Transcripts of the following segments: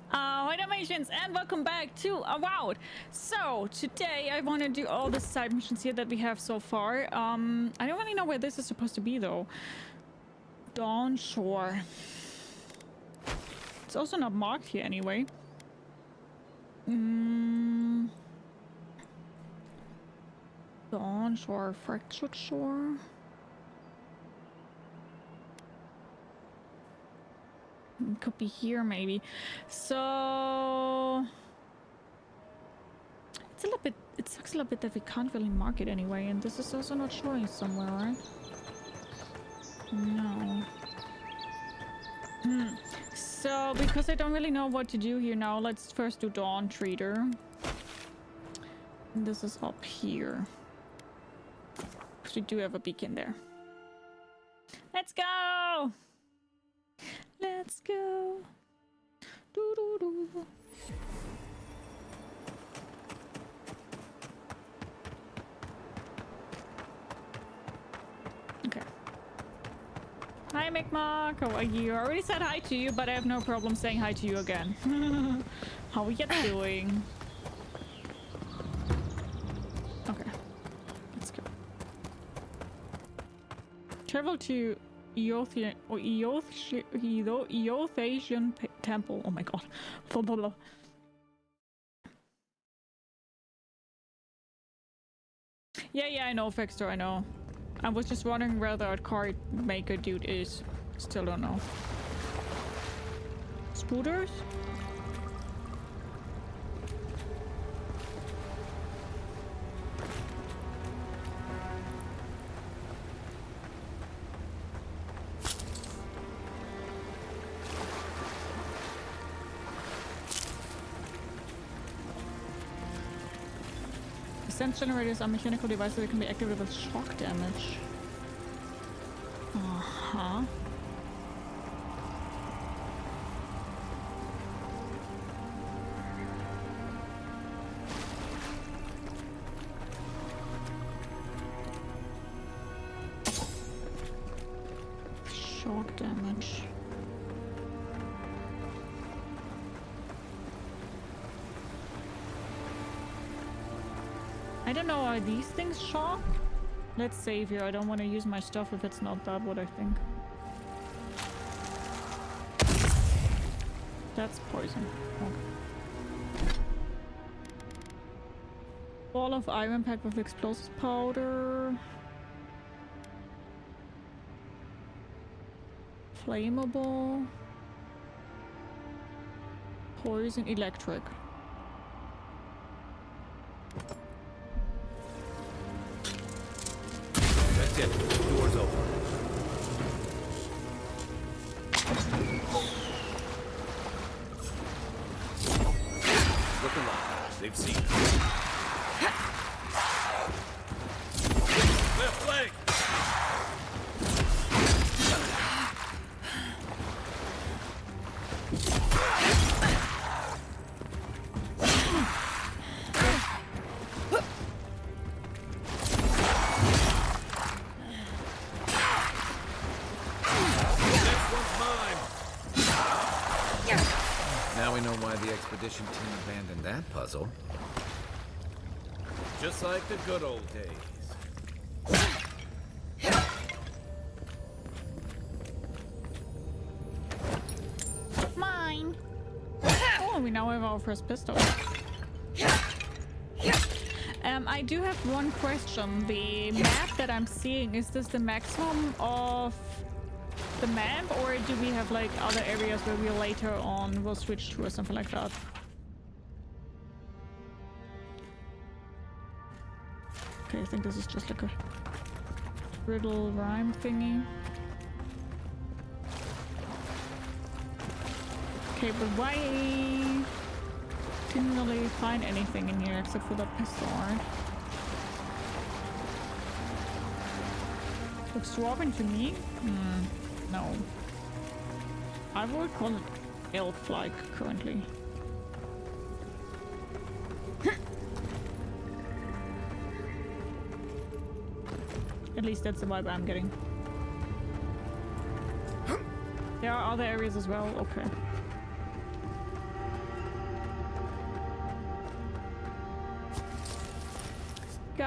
Hi dalmatians, and welcome back to Avowed. So today I want to do all the side missions here that we have so far. I don't really know where this is supposed to be though. Dawn Shore. It's also not marked here anyway. Dawn Shore, Fractured Shore. It could be here maybe. So it's a little bit, it sucks a little bit that we can't really mark it anyway, and this is also not showing somewhere, right? No. So because I don't really know what to do here now, let's first do Dawn Trader. And this is up here. Because we do have a beacon there. Let's go! Let's go. Doo -doo -doo. Okay. Hi, Mi'kmaq. How are you? I already said hi to you, but I have no problem saying hi to you again. How are you doing? Okay. Let's go. Travel to Eothasian temple. Oh my god. Blah, blah, blah. Yeah, I know, Fexter, I know. I was just wondering where that card maker dude is. Still don't know. Spooters? Sense generators are mechanical devices that can be activated with shock damage. Uh-huh. Shock damage. I don't know, are these things shock? Let's save here. I don't want to use my stuff if it's not that what I think. That's poison. Okay. Ball of iron packed with explosive powder. Flammable. Poison electric. That's it. Door's open. Look alive. They've seen us. Left leg! Expedition team abandoned that puzzle. Just like the good old days. Mine! Oh, we now have our first pistol. I do have one question. The map that I'm seeing, is this the maximum of the map, or do we have like other areas where we later on will switch to or something like that? Okay, I think this is just like a riddle rhyme thingy. Okay, but why didn't really find anything in here except for that pistol, right? Looks swapping to me? No. I would call it elf-like currently. At least that's the vibe I'm getting. There are other areas as well, okay.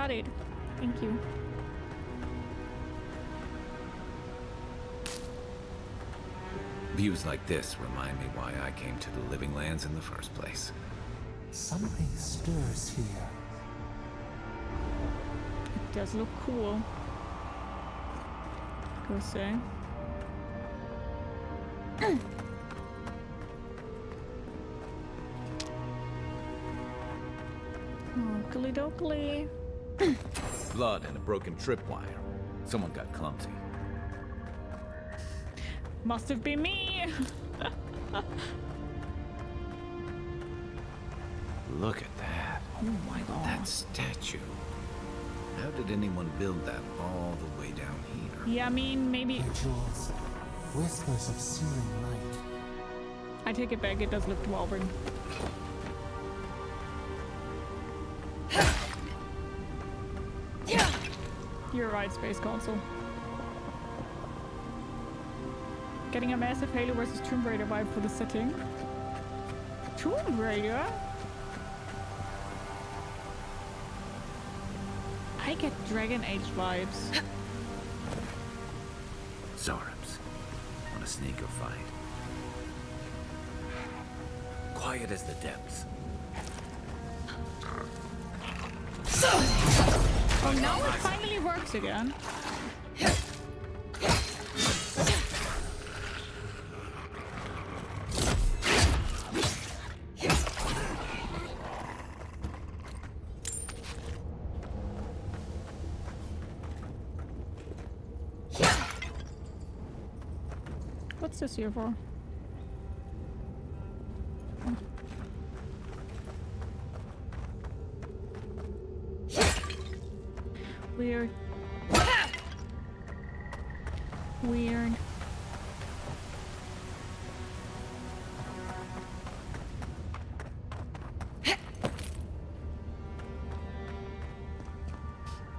got it. Thank you. Views like this remind me why I came to the Living Lands in the first place. Something stirs here. It does look cool. Go say. Oakley dokley. Blood and a broken tripwire. Someone got clumsy. Must have been me. Look at that. Oh my god. That statue. How did anyone build that all the way down here? Yeah, I mean, maybe. Rituals, whispers of searing light. I take it back, it does look dwarven. You're right, Space Console. Getting a massive Halo vs. Tomb Raider vibe for the setting. Tomb Raider? I get Dragon Age vibes. Zarabs. Want to sneak or fight? Quiet as the depths. Oh, now it finally works again. What's this here for? Weird. Weird.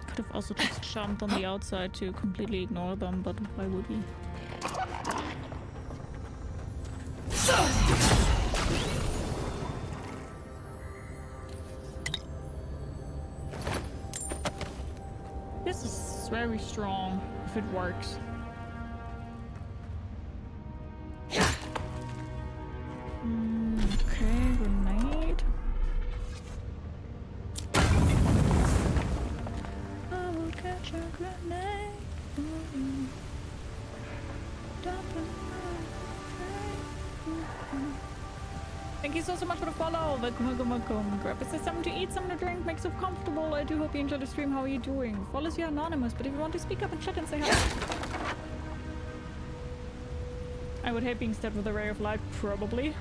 Could have also just jumped on the outside to completely ignore them, but why would we? This is very strong if it works. Okay, grenade. I will catch a grenade. Thank you so much for the follow. Welcome. Grab us something to eat, something to drink, make yourself comfortable. I do hope you enjoy the stream. How are you doing? Follows you anonymous, but if you want to speak up and chat and say hi. I would hate being stabbed with a ray of light, probably.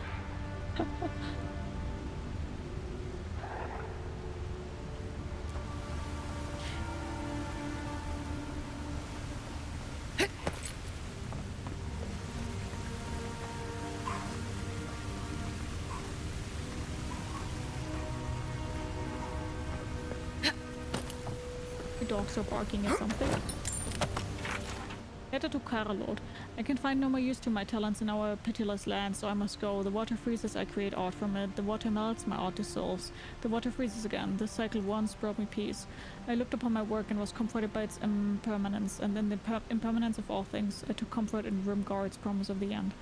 Dogs are barking at something. Letter to Karalord. I can find no more use to my talents in our pitiless land, so I must go. The water freezes, I create art from it. The water melts, my art dissolves. The water freezes again. This cycle once brought me peace. I looked upon my work and was comforted by its impermanence, and in the impermanence of all things, I took comfort in Rimgard's promise of the end.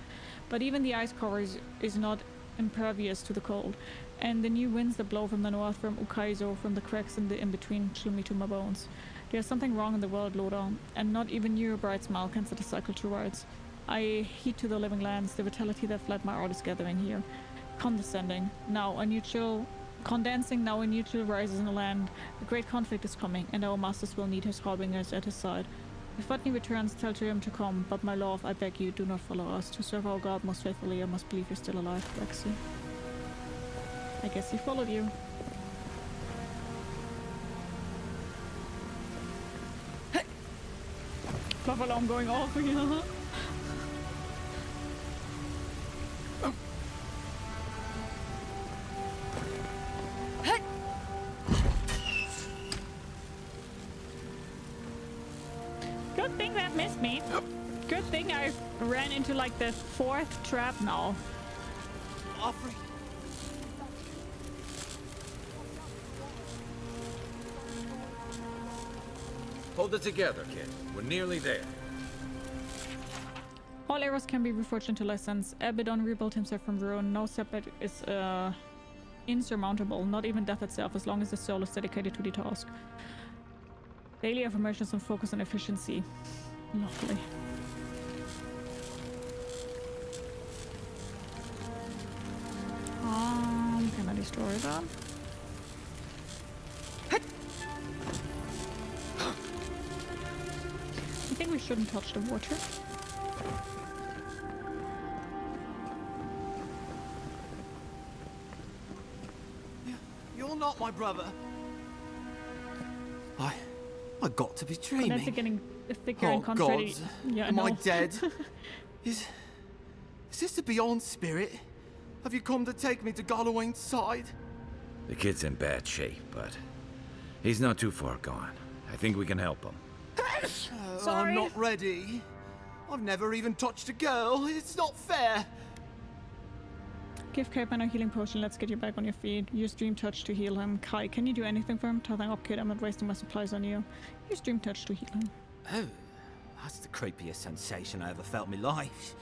But even the ice cover is not impervious to the cold, and the new winds that blow from the north, from Ukaizo, from the cracks in the in-between, chill me to my bones. There's something wrong in the world, Loda, and not even your bright smile can set the cycle to rights. I heed to the living lands, the vitality that fled my art is gathering here. Condensing, now a neutral rises in the land. A great conflict is coming, and our masters will need his harbingers at his side. If Vatni returns, tell to him to come, but my love, I beg you, do not follow us. To serve our god most faithfully, I must believe you're still alive, Lexi. I guess he followed you. Fluff alarm going off again. Good thing that missed me. Good thing I ran into like the 4th trap now. Offering. Hold it together, kid. We're nearly there. All errors can be reforged into lessons. Abaddon rebuilt himself from ruin. No setback is insurmountable. Not even death itself, as long as the soul is dedicated to the task. Daily affirmations and focus on efficiency. Lovely. Can I destroy that? I think we shouldn't touch the water. You're not my brother. I got to be dreaming. That's getting thicker Oh and God, concentrated. Yeah, am I no. dead? Is this the Beyond Spirit? Have you come to take me to Gallowayne's side? The kid's in bad shape, but he's not too far gone. I think we can help him. Sorry. I'm not ready. I've never even touched a girl. It's not fair. Give Capeman a healing potion. Let's get you back on your feet. Use Dream Touch to heal him. Kai, can you do anything for him? Tell them up, kid. I'm not wasting my supplies on you. Use Dream Touch to heal him. Oh, that's the creepiest sensation I ever felt in my life.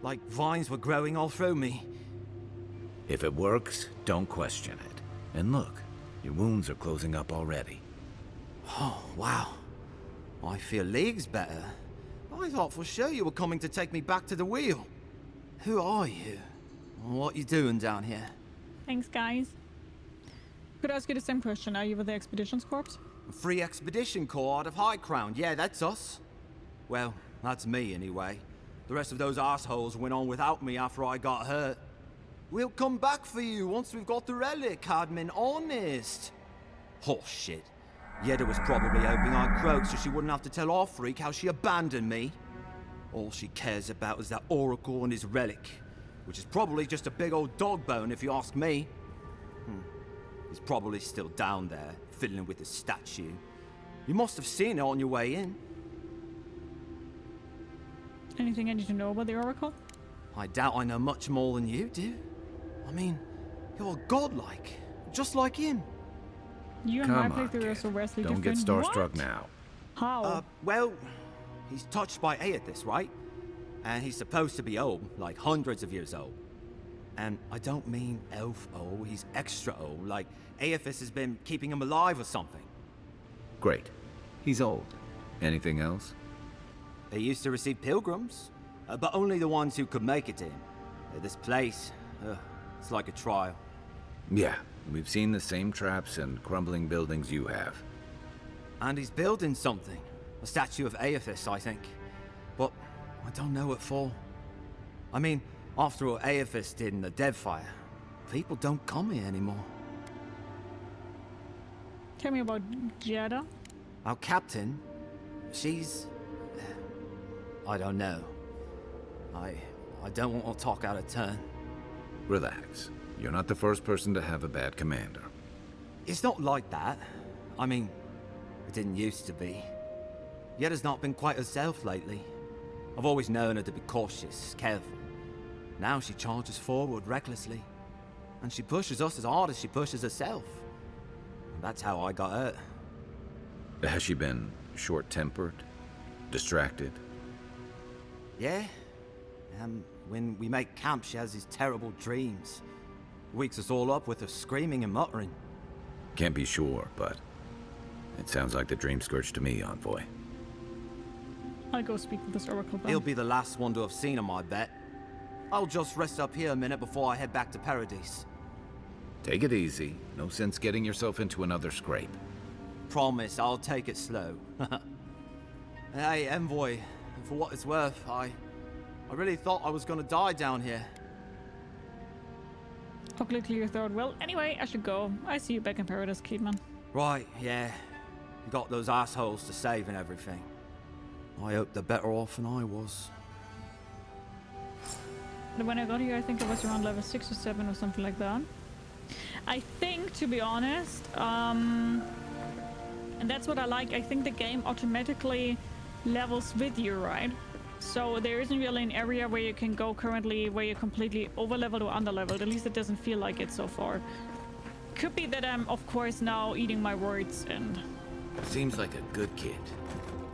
Like vines were growing all through me. If it works, don't question it. And look, your wounds are closing up already. Oh, wow. I feel leagues better. I thought for sure you were coming to take me back to the wheel. Who are you? What you doing down here? Thanks, guys. Could I ask you the same question? Are you with the Expeditions Corps? Free Expedition Corps out of High Crown. Yeah, that's us. Well, that's me anyway. The rest of those assholes went on without me after I got hurt. We'll come back for you once we've got the relic, Admin. Honest. Oh, shit. Aedyr was probably hoping I'd croak so she wouldn't have to tell our freak how she abandoned me. All she cares about is that Oracle and his relic, which is probably just a big old dog bone if you ask me. He's probably still down there, fiddling with the statue. You must have seen it on your way in. Anything I need to know about the Oracle? I doubt I know much more than you do. I mean, you're godlike, just like him. You and my Come on, playthrough are so kid. vastly Don't different. get starstruck What? now. How? Well, he's touched by Aedyr, right? And he's supposed to be old, like hundreds of years old. And I don't mean elf old, he's extra old, like Aedyr has been keeping him alive or something. Great. He's old. Anything else? He used to receive pilgrims, but only the ones who could make it to him. This place, it's like a trial. Yeah, we've seen the same traps and crumbling buildings you have. And he's building something. A statue of Aedyr, I think. But I don't know what for. I mean, after all Aedyr did in the Deadfire, people don't come here anymore. Tell me about Jada. Our captain, she's... I don't know. I don't want to talk out of turn. Relax. You're not the first person to have a bad commander. It's not like that. I mean, it didn't used to be. Yedda's not been quite herself lately. I've always known her to be cautious, careful. Now she charges forward recklessly. And she pushes us as hard as she pushes herself. And that's how I got hurt. Has she been short-tempered? Distracted? Yeah? When we make camp, she has these terrible dreams. Wakes us all up with her screaming and muttering. Can't be sure, but it sounds like the dream scourge to me, Envoy. I'll go speak with this Oracle then. He'll be the last one to have seen him, I bet. I'll just rest up here a minute before I head back to Paradise. Take it easy. No sense getting yourself into another scrape. Promise, I'll take it slow. Hey, Envoy, for what it's worth, I really thought I was gonna die down here. Hopefully clear your throat. Well, anyway, I should go. I see you back in Paradise, Kidman. Right, yeah. You got those assholes to save and everything. I hope they're better off than I was. But when I got here, I think I was around level 6 or 7 or something like that. I think, to be honest, and that's what I like, I think the game automatically levels with you, right? So there isn't really an area where you can go currently where you're completely over-leveled or under-leveled. At least it doesn't feel like it so far. Could be that I'm, of course, now eating my words and Seems like a good kid.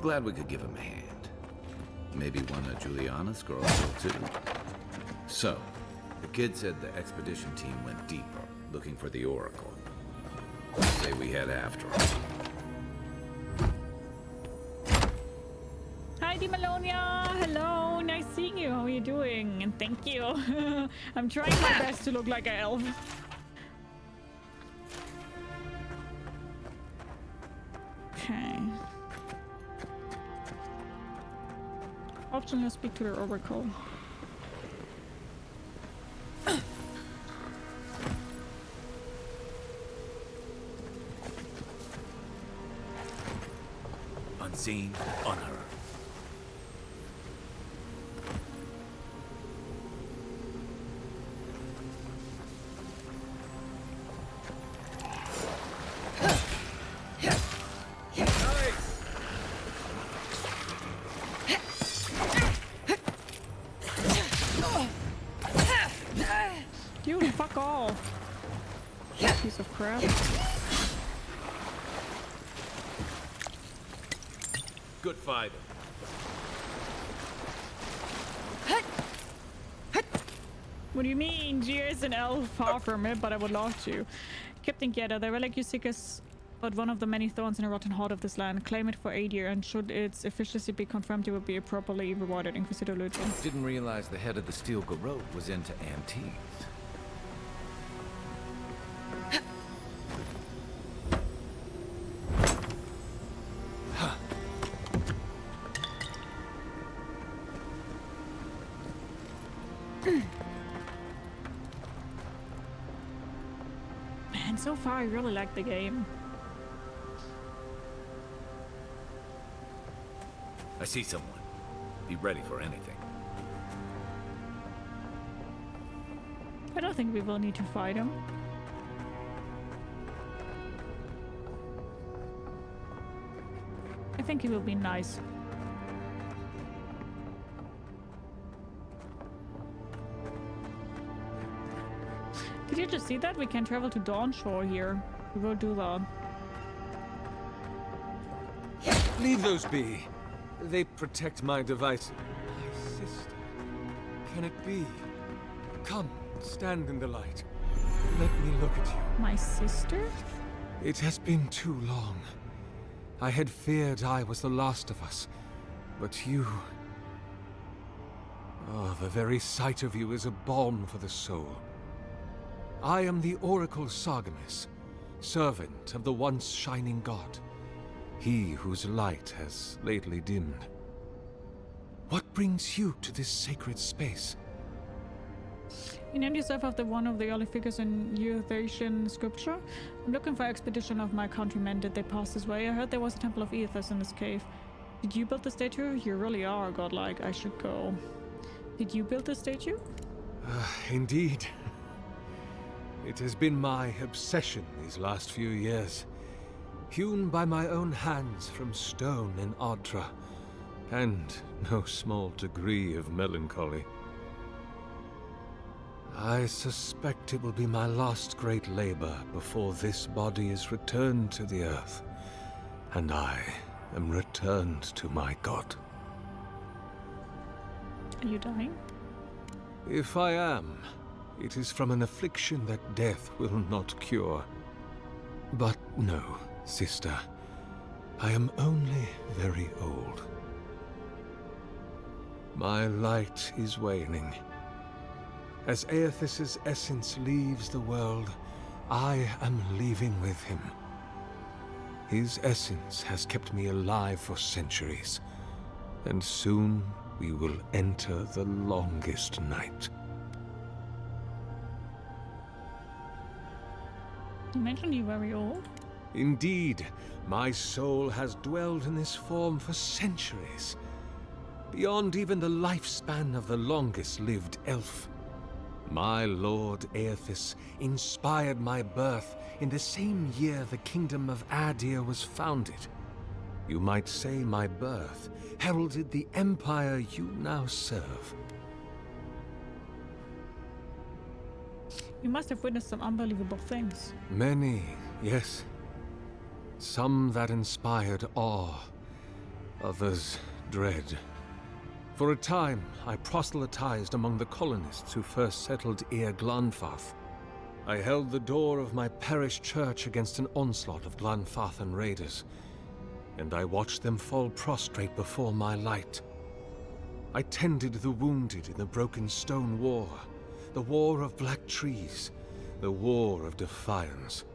Glad we could give him a hand. Maybe one of Juliana's girls will too. So, the kid said the expedition team went deeper, looking for the Oracle. Say we head after him. Hi, Dimalonia! Hello, nice seeing you. How are you doing? And thank you. I'm trying my best to look like an elf. Okay. Option to speak to the Oracle. Unseen, unheard. You fuck off. Piece of crap. Good fighting. What do you mean? Gia is an elf, far from it, but I would love to. Captain Aedyr, the relic you seek is but one of the many thorns in the rotten heart of this land. Claim it for Aedyr, and should its efficacy be confirmed, you will be properly rewarded, Inquisitor Luton. Didn't realize the head of the Steel Garrote was into antiques. Man, so far I really like the game. I see someone. Be ready for anything. I don't think we will need to fight him. I think he will be nice. Did you just see that? We can travel to Dawnshore here. We will do that. Leave those be. They protect my device. My sister. Can it be? Come, stand in the light. Let me look at you. My sister? It has been too long. I had feared I was the last of us. But you... Oh, the very sight of you is a balm for the soul. I am the Oracle Sargemis, servant of the once shining god. He whose light has lately dimmed. What brings you to this sacred space? You named yourself after one of the early figures in Euthasian sculpture. I'm looking for expedition of my countrymen. Did they pass this way? I heard there was a temple of Aedyr in this cave. Did you build the statue? You really are godlike. I should go. Did you build the statue? Indeed. It has been my obsession these last few years. Hewn by my own hands from stone in Aedyr, and no small degree of melancholy. I suspect it will be my last great labor before this body is returned to the earth, and I am returned to my god. Are you dying? If I am, it is from an affliction that death will not cure. But no, sister. I am only very old. My light is waning. As Aethys' essence leaves the world, I am leaving with him. His essence has kept me alive for centuries, and soon we will enter the longest night. You mentioned you were very old. Indeed, my soul has dwelled in this form for centuries, beyond even the lifespan of the longest-lived elf. My lord Aethys inspired my birth in the same year the kingdom of Aedyr was founded. You might say my birth heralded the empire you now serve. You must have witnessed some unbelievable things. Many, yes. some that inspired awe, others dread. For a time, I proselytized among the colonists who first settled Glanfath. I held the door of my parish church against an onslaught of Glanfathan raiders, and I watched them fall prostrate before my light. I tended the wounded in the Broken Stone War, the War of Black Trees, the War of Defiance,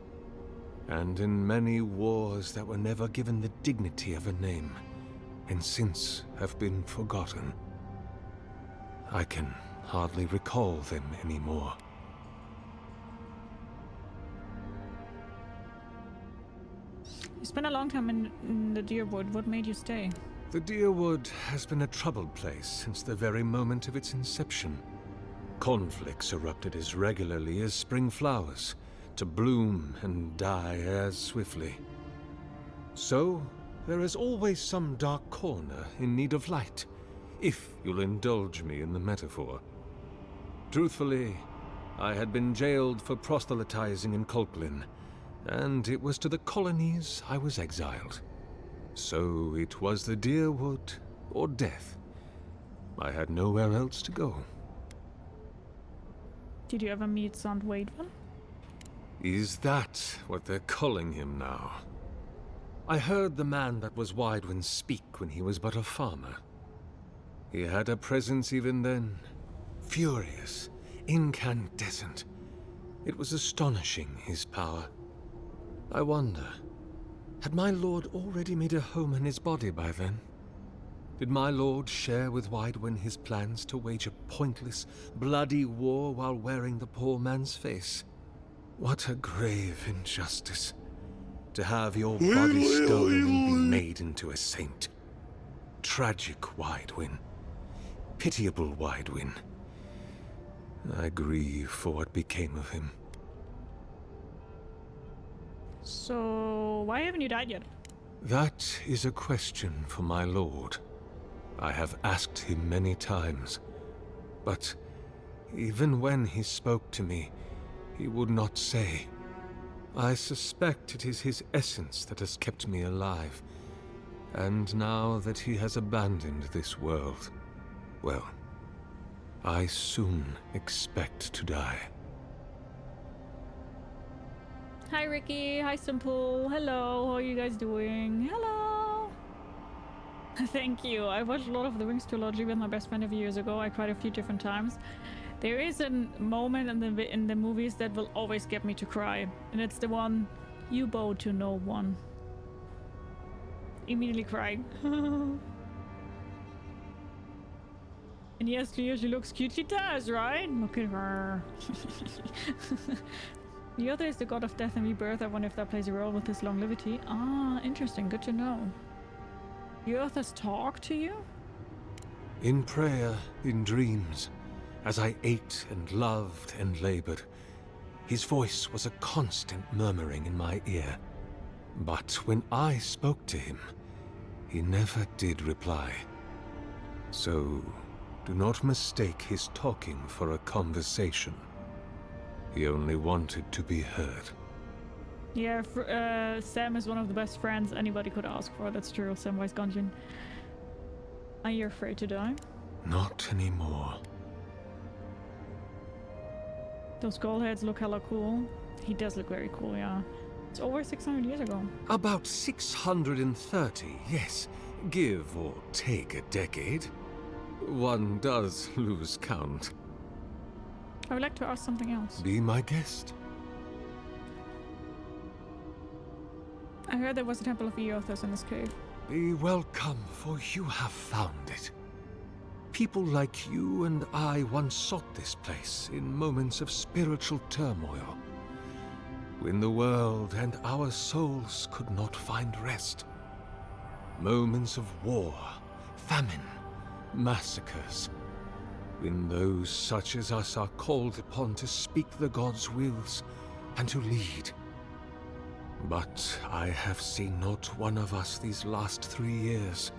and in many wars that were never given the dignity of a name, and since have been forgotten. I can hardly recall them anymore. You spent a long time in the Deerwood. What made you stay? The Deerwood has been a troubled place since the very moment of its inception. Conflicts erupted as regularly as spring flowers, to bloom and die as swiftly. So, there is always some dark corner in need of light, if you'll indulge me in the metaphor. Truthfully, I had been jailed for proselytizing in Colplin, and it was to the colonies I was exiled. So it was the Deerwood or death. I had nowhere else to go. Did you ever meet Sant Waidwen? Is that what they're calling him now? I heard the man that was Waidwen speak when he was but a farmer. He had a presence even then, furious, incandescent. It was astonishing, his power. I wonder, had my lord already made a home in his body by then? Did my lord share with Waidwen his plans to wage a pointless, bloody war while wearing the poor man's face? What a grave injustice, to have your body stolen and be made into a saint. Tragic Waidwen. Pitiable Waidwen. I grieve for what became of him. So, why haven't you died yet? That is a question for my lord. I have asked him many times, but even when he spoke to me, he would not say. I suspect it is his essence that has kept me alive, and now that he has abandoned this world, well, I soon expect to die. Hi Ricky, hi Simple, hello, how are you guys doing? Hello! Thank you. I watched a lot of the Wings trilogy with my best friend a few years ago. I cried a few different times. There is a moment in the movies that will always get me to cry, and it's the one, "You bow to no one." Immediately crying. And yes, she looks cute. She does, right? Look at her. The other is the god of death and rebirth. I wonder if that plays a role with his longevity. Ah, interesting. Good to know. The Earthers talk to you? In prayer, in dreams, as I ate and loved and labored, his voice was a constant murmuring in my ear. But when I spoke to him, he never did reply. So, do not mistake his talking for a conversation. He only wanted to be heard. Yeah, Sam is one of the best friends anybody could ask for. That's true, Samwise Gamgee. Are you afraid to die? Not anymore. Those gold heads look hella cool. He does look very cool, yeah. It's over 600 years ago. About 630, yes. Give or take a decade. One does lose count. I would like to ask something else. Be my guest. I heard there was a temple of Eothas in this cave. Be welcome, for you have found it. People like you and I once sought this place in moments of spiritual turmoil, when the world and our souls could not find rest. Moments of war, famine, massacres, when those such as us are called upon to speak the gods' wills and to lead. But I have seen not one of us these last 3 years,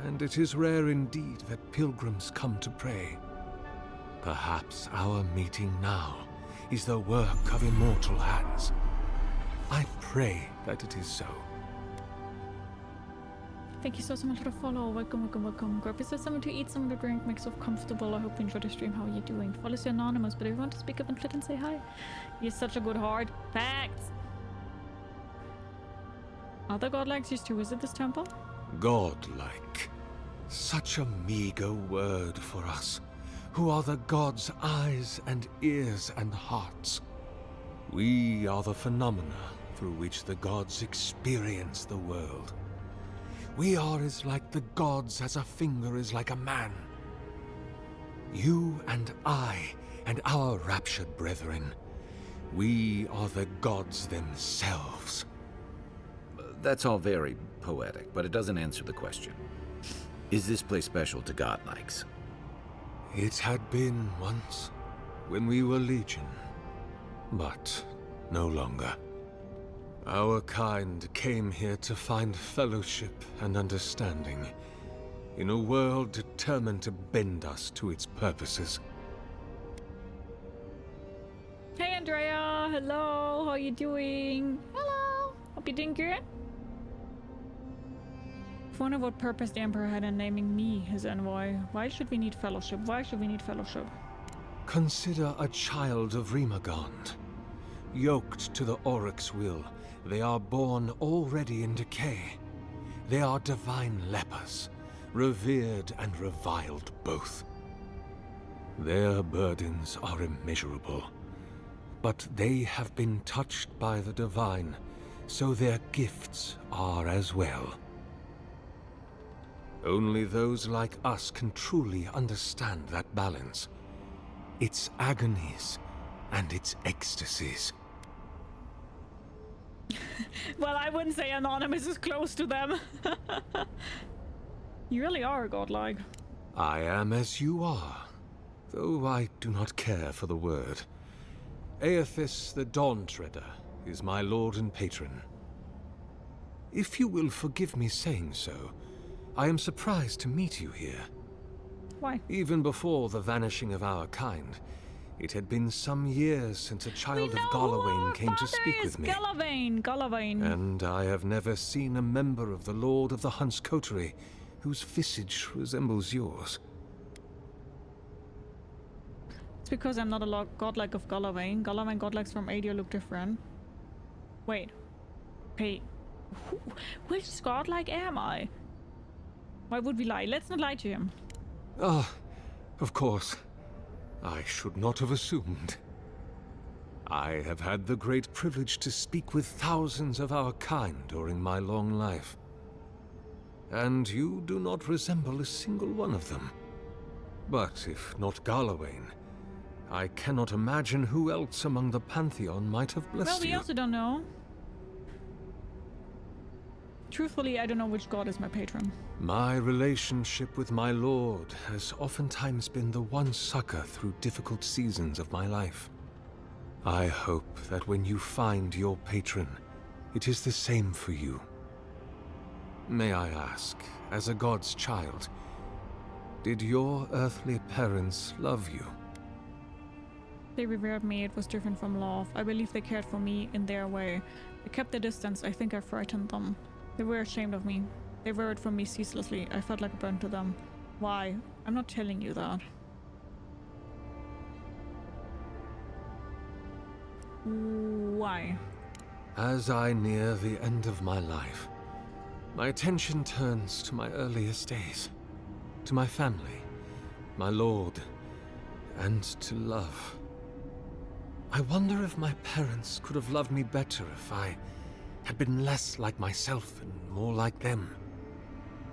and it is rare indeed that pilgrims come to pray. Perhaps our meeting now is the work of immortal hands. I pray that it is so. Thank you so much for the follow. Welcome, welcome, welcome. Grab yourself something to eat, something to drink, make yourself comfortable. I hope you enjoyed the stream. How are you doing? Follow you anonymous, but if you want to speak up and chat and say hi, you're such a good heart. Facts! Other godlikes used to visit this temple? Godlike. Such a meager word for us, who are the gods' eyes and ears and hearts. We are the phenomena through which the gods experience the world. We are as like the gods as a finger is like a man. You and I and our raptured brethren, we are the gods themselves. That's all very poetic, but it doesn't answer the question. Is this place special to godlikes? It had been once, when we were legion, but no longer. Our kind came here to find fellowship and understanding, in a world determined to bend us to its purposes. Hey Andrea, hello, how are you doing? Hello, hope you're doing good. I wonder what purpose the Emperor had in naming me his envoy. Why should we need fellowship? Why should we need fellowship? Consider a child of Rimagond. Yoked to the Oryx's will, they are born already in decay. They are divine lepers, revered and reviled both. Their burdens are immeasurable, but they have been touched by the divine, so their gifts are as well. Only those like us can truly understand that balance, its agonies and its ecstasies. Well, I wouldn't say Anonymous is close to them. You really are godlike. I am as you are, though I do not care for the word. Aethys the Dawn Treader is my lord and patron. If you will forgive me saying so, I am surprised to meet you here. Why? Even before the vanishing of our kind, it had been some years since a child of Galawain came to speak with me. Galawain. And I have never seen a member of the Lord of the Hunt's coterie whose visage resembles yours. It's because I'm not a godlike of Galawain. Galawain godlikes from Aedyr look different. Wait. Okay. Which godlike am I? Why would we lie? Let's not lie to him. Ah, of course. I should not have assumed. I have had the great privilege to speak with thousands of our kind during my long life. And you do not resemble a single one of them. But if not Galawain, I cannot imagine who else among the Pantheon might have blessed you. Well, we also don't know. Truthfully, I don't know which god is my patron. My relationship with my lord has oftentimes been the one succor through difficult seasons of my life. I hope that when you find your patron, it is the same for you. May I ask, as a god's child, did your earthly parents love you? They revered me. It was different from love. I believe they cared for me in their way. They kept their distance. I think I frightened them. They were ashamed of me. They worried from me ceaselessly. I felt like a burden to them. Why? I'm not telling you that. Why? As I near the end of my life, my attention turns to my earliest days, to my family, my lord, and to love. I wonder if my parents could have loved me better if I had been less like myself and more like them.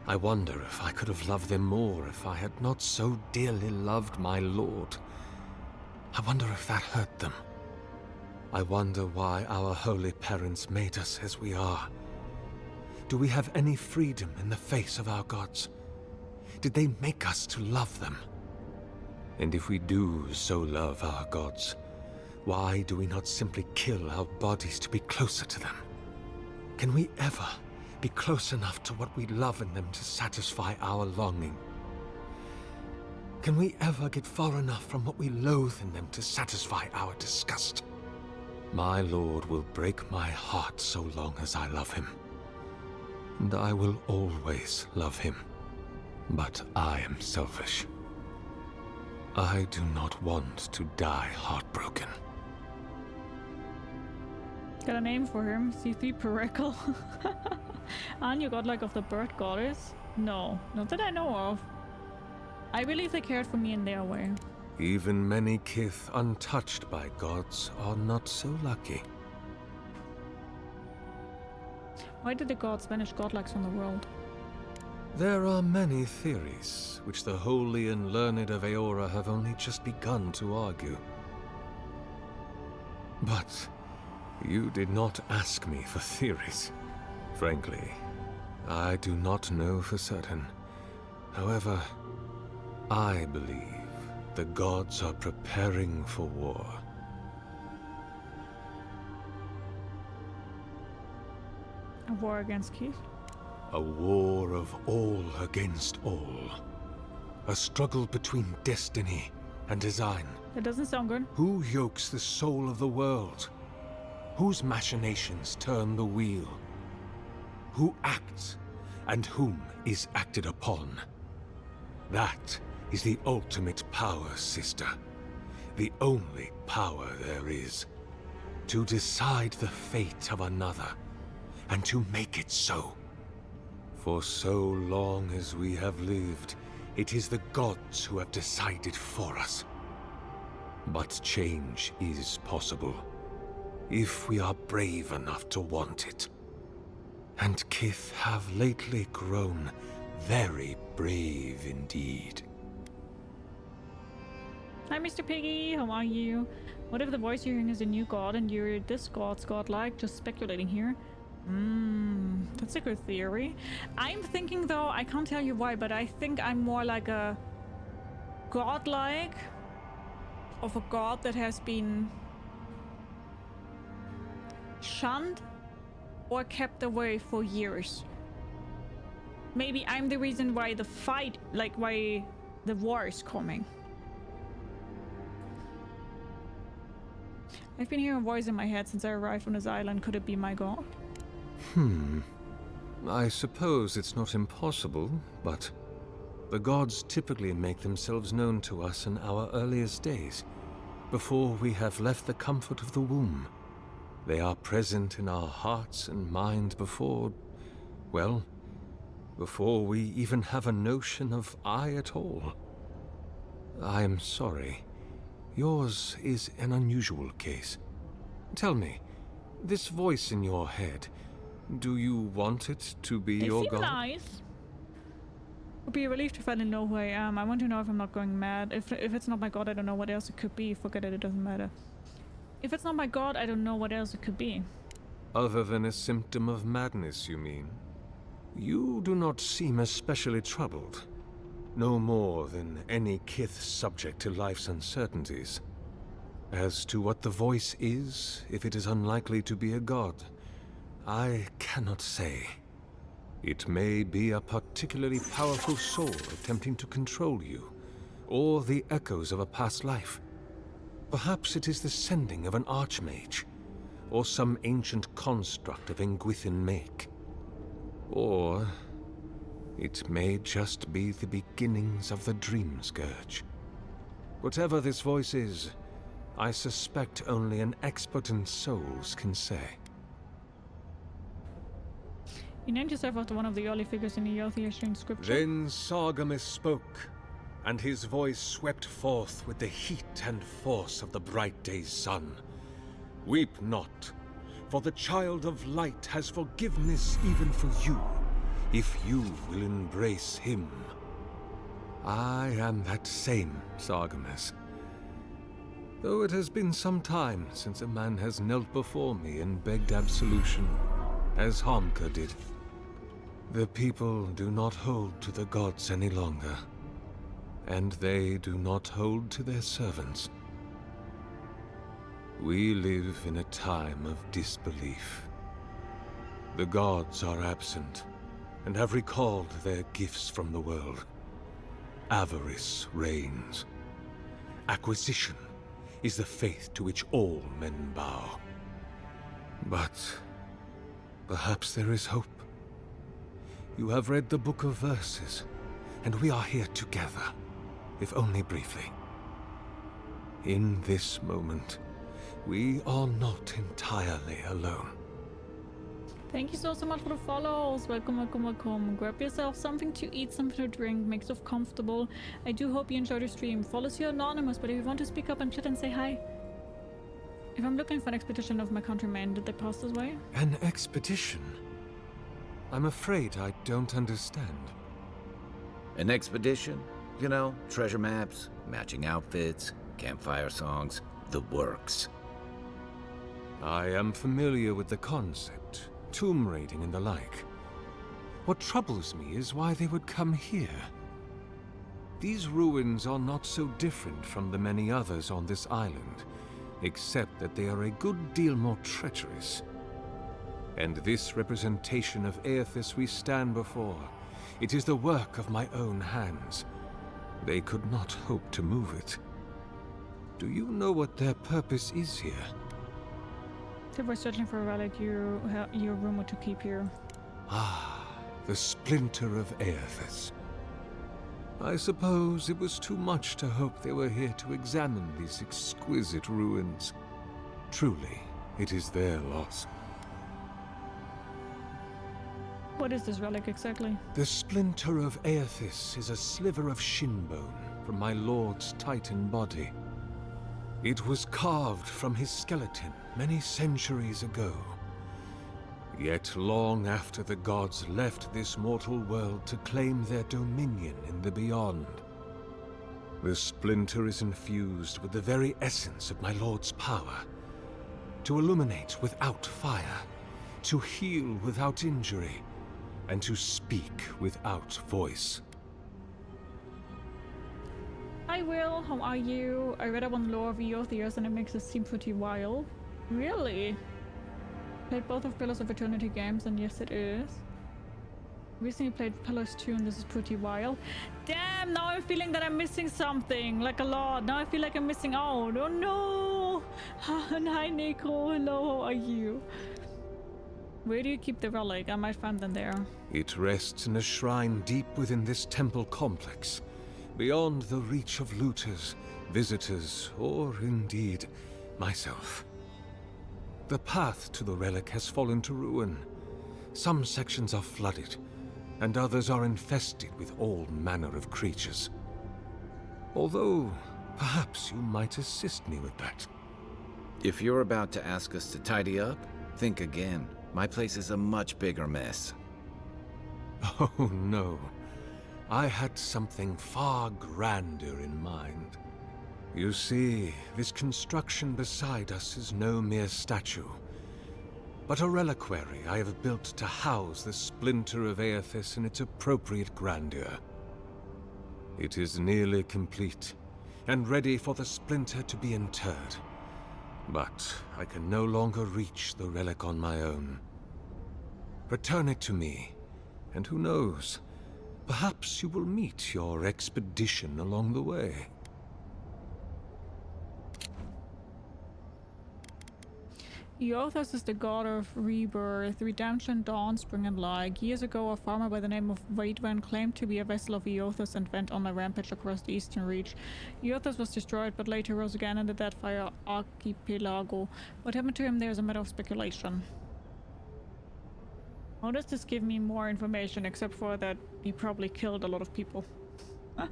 I wonder if I could have loved them more if I had not so dearly loved my lord. I wonder if that hurt them. I wonder why our holy parents made us as we are. Do we have any freedom in the face of our gods? Did they make us to love them? And if we do so love our gods, why do we not simply kill our bodies to be closer to them? Can we ever be close enough to what we love in them to satisfy our longing? Can we ever get far enough from what we loathe in them to satisfy our disgust? My lord will break my heart so long as I love him. And I will always love him. But I am selfish. I do not want to die heartbroken. Got a name for him? C3 Paracle. Aren't you godlike of the bird goddess? No, not that I know of. I believe they cared for me in their way. Even many kith untouched by gods are not so lucky. Why did the gods banish godlikes from the world? There are many theories, which the holy and learned of Aedyr have only just begun to argue. But you did not ask me for theories. Frankly, I do not know for certain. However, I believe the gods are preparing for war. A war against Keith? A war of all against all. A struggle between destiny and design. That doesn't sound good. Who yokes the soul of the world? Whose machinations turn the wheel? Who acts, and whom is acted upon? That is the ultimate power, sister. The only power there is. To decide the fate of another, and to make it so. For so long as we have lived, it is the gods who have decided for us. But change is possible, if we are brave enough to want it. And kith have lately grown very brave indeed. Hi, Mr. Piggy. How are you? What if the voice you're hearing is a new god and you're this god's godlike? Just speculating here. That's a good theory. I'm thinking though, I can't tell you why, but I think I'm more like a godlike of a god that has been shunned or kept away for years. Maybe I'm the reason why the fight, like why the war is coming. I've been hearing a voice in my head since I arrived on this island. Could it be my god? I suppose it's not impossible, but the gods typically make themselves known to us in our earliest days, before we have left the comfort of the womb. They are present in our hearts and mind before, well, before we even have a notion of I at all. I am sorry. Yours is an unusual case. Tell me, this voice in your head, do you want it to be your god? Nice. Would be a relief to finally know who I am. I want to know if I'm not going mad. If it's not my god, I don't know what else it could be. Forget it, it doesn't matter. If it's not my god, I don't know what else it could be. Other than a symptom of madness, you mean? You do not seem especially troubled. No more than any kith subject to life's uncertainties. As to what the voice is, if it is unlikely to be a god, I cannot say. It may be a particularly powerful soul attempting to control you, or the echoes of a past life. Perhaps it is the sending of an archmage, or some ancient construct of Engwithan make. Or it may just be the beginnings of the Dream Scourge. Whatever this voice is, I suspect only an expert in souls can say. You named yourself after one of the early figures in the Aedyr scripture. Then Sargamus spoke, and his voice swept forth with the heat and force of the bright day's sun. Weep not, for the child of light has forgiveness even for you, if you will embrace him. I am that same Sargamus. Though it has been some time since a man has knelt before me and begged absolution, as Harmka did. The people do not hold to the gods any longer, and they do not hold to their servants. We live in a time of disbelief. The gods are absent, and have recalled their gifts from the world. Avarice reigns. Acquisition is the faith to which all men bow. But perhaps there is hope. You have read the Book of Verses, and we are here together, if only briefly. In this moment, we are not entirely alone. Thank you so much for the follows. Welcome, welcome, welcome. Grab yourself something to eat, something to drink, make yourself comfortable. I do hope you enjoy the stream. Follows you anonymous, but if you want to speak up and chat and say hi. If I'm looking for an expedition of my countrymen, did they pass this way? An expedition? I'm afraid I don't understand. An expedition? You know, treasure maps, matching outfits, campfire songs, the works. I am familiar with the concept, tomb raiding and the like. What troubles me is why they would come here. These ruins are not so different from the many others on this island, except that they are a good deal more treacherous. And this representation of Aedyr we stand before, it is the work of my own hands. They could not hope to move it. Do you know what their purpose is here? They were searching for a relic you rumored to keep here. Ah, the splinter of Aedyr. I suppose it was too much to hope they were here to examine these exquisite ruins. Truly, it is their loss. What is this relic exactly? The splinter of Aedyr is a sliver of shin bone from my lord's titan body. It was carved from his skeleton many centuries ago. Yet long after the gods left this mortal world to claim their dominion in the beyond, the splinter is infused with the very essence of my lord's power. To illuminate without fire, to heal without injury, and to speak without voice. Hi Will, how are you? I read up on the lore of Aedyr and it makes it seem pretty wild. Really? Played both of Pillars of Eternity games and yes it is. Recently played Pillars 2 and this is pretty wild. Damn, now I'm feeling that I'm missing something, like a lot. Now I feel like I'm missing out. Oh no! Hi Nico, hello, how are you? Where do you keep the relic? I might find them there. It rests in a shrine deep within this temple complex, beyond the reach of looters, visitors, or indeed, myself. The path to the relic has fallen to ruin. Some sections are flooded, and others are infested with all manner of creatures. Although, perhaps you might assist me with that. If you're about to ask us to tidy up, think again. My place is a much bigger mess. Oh no. I had something far grander in mind. You see, this construction beside us is no mere statue, but a reliquary I have built to house the splinter of Aedyr in its appropriate grandeur. It is nearly complete, and ready for the splinter to be interred. But I can no longer reach the relic on my own. Return it to me, and who knows, perhaps you will meet your expedition along the way. Aedyr is the god of rebirth, redemption, dawn, spring, and light. Years ago, a farmer by the name of Aedyr claimed to be a vessel of Aedyr and went on a rampage across the eastern reach. Aedyr was destroyed, but later rose again in the Deadfire Archipelago. What happened to him there is a matter of speculation. How does this give me more information, except for that he probably killed a lot of people? Hi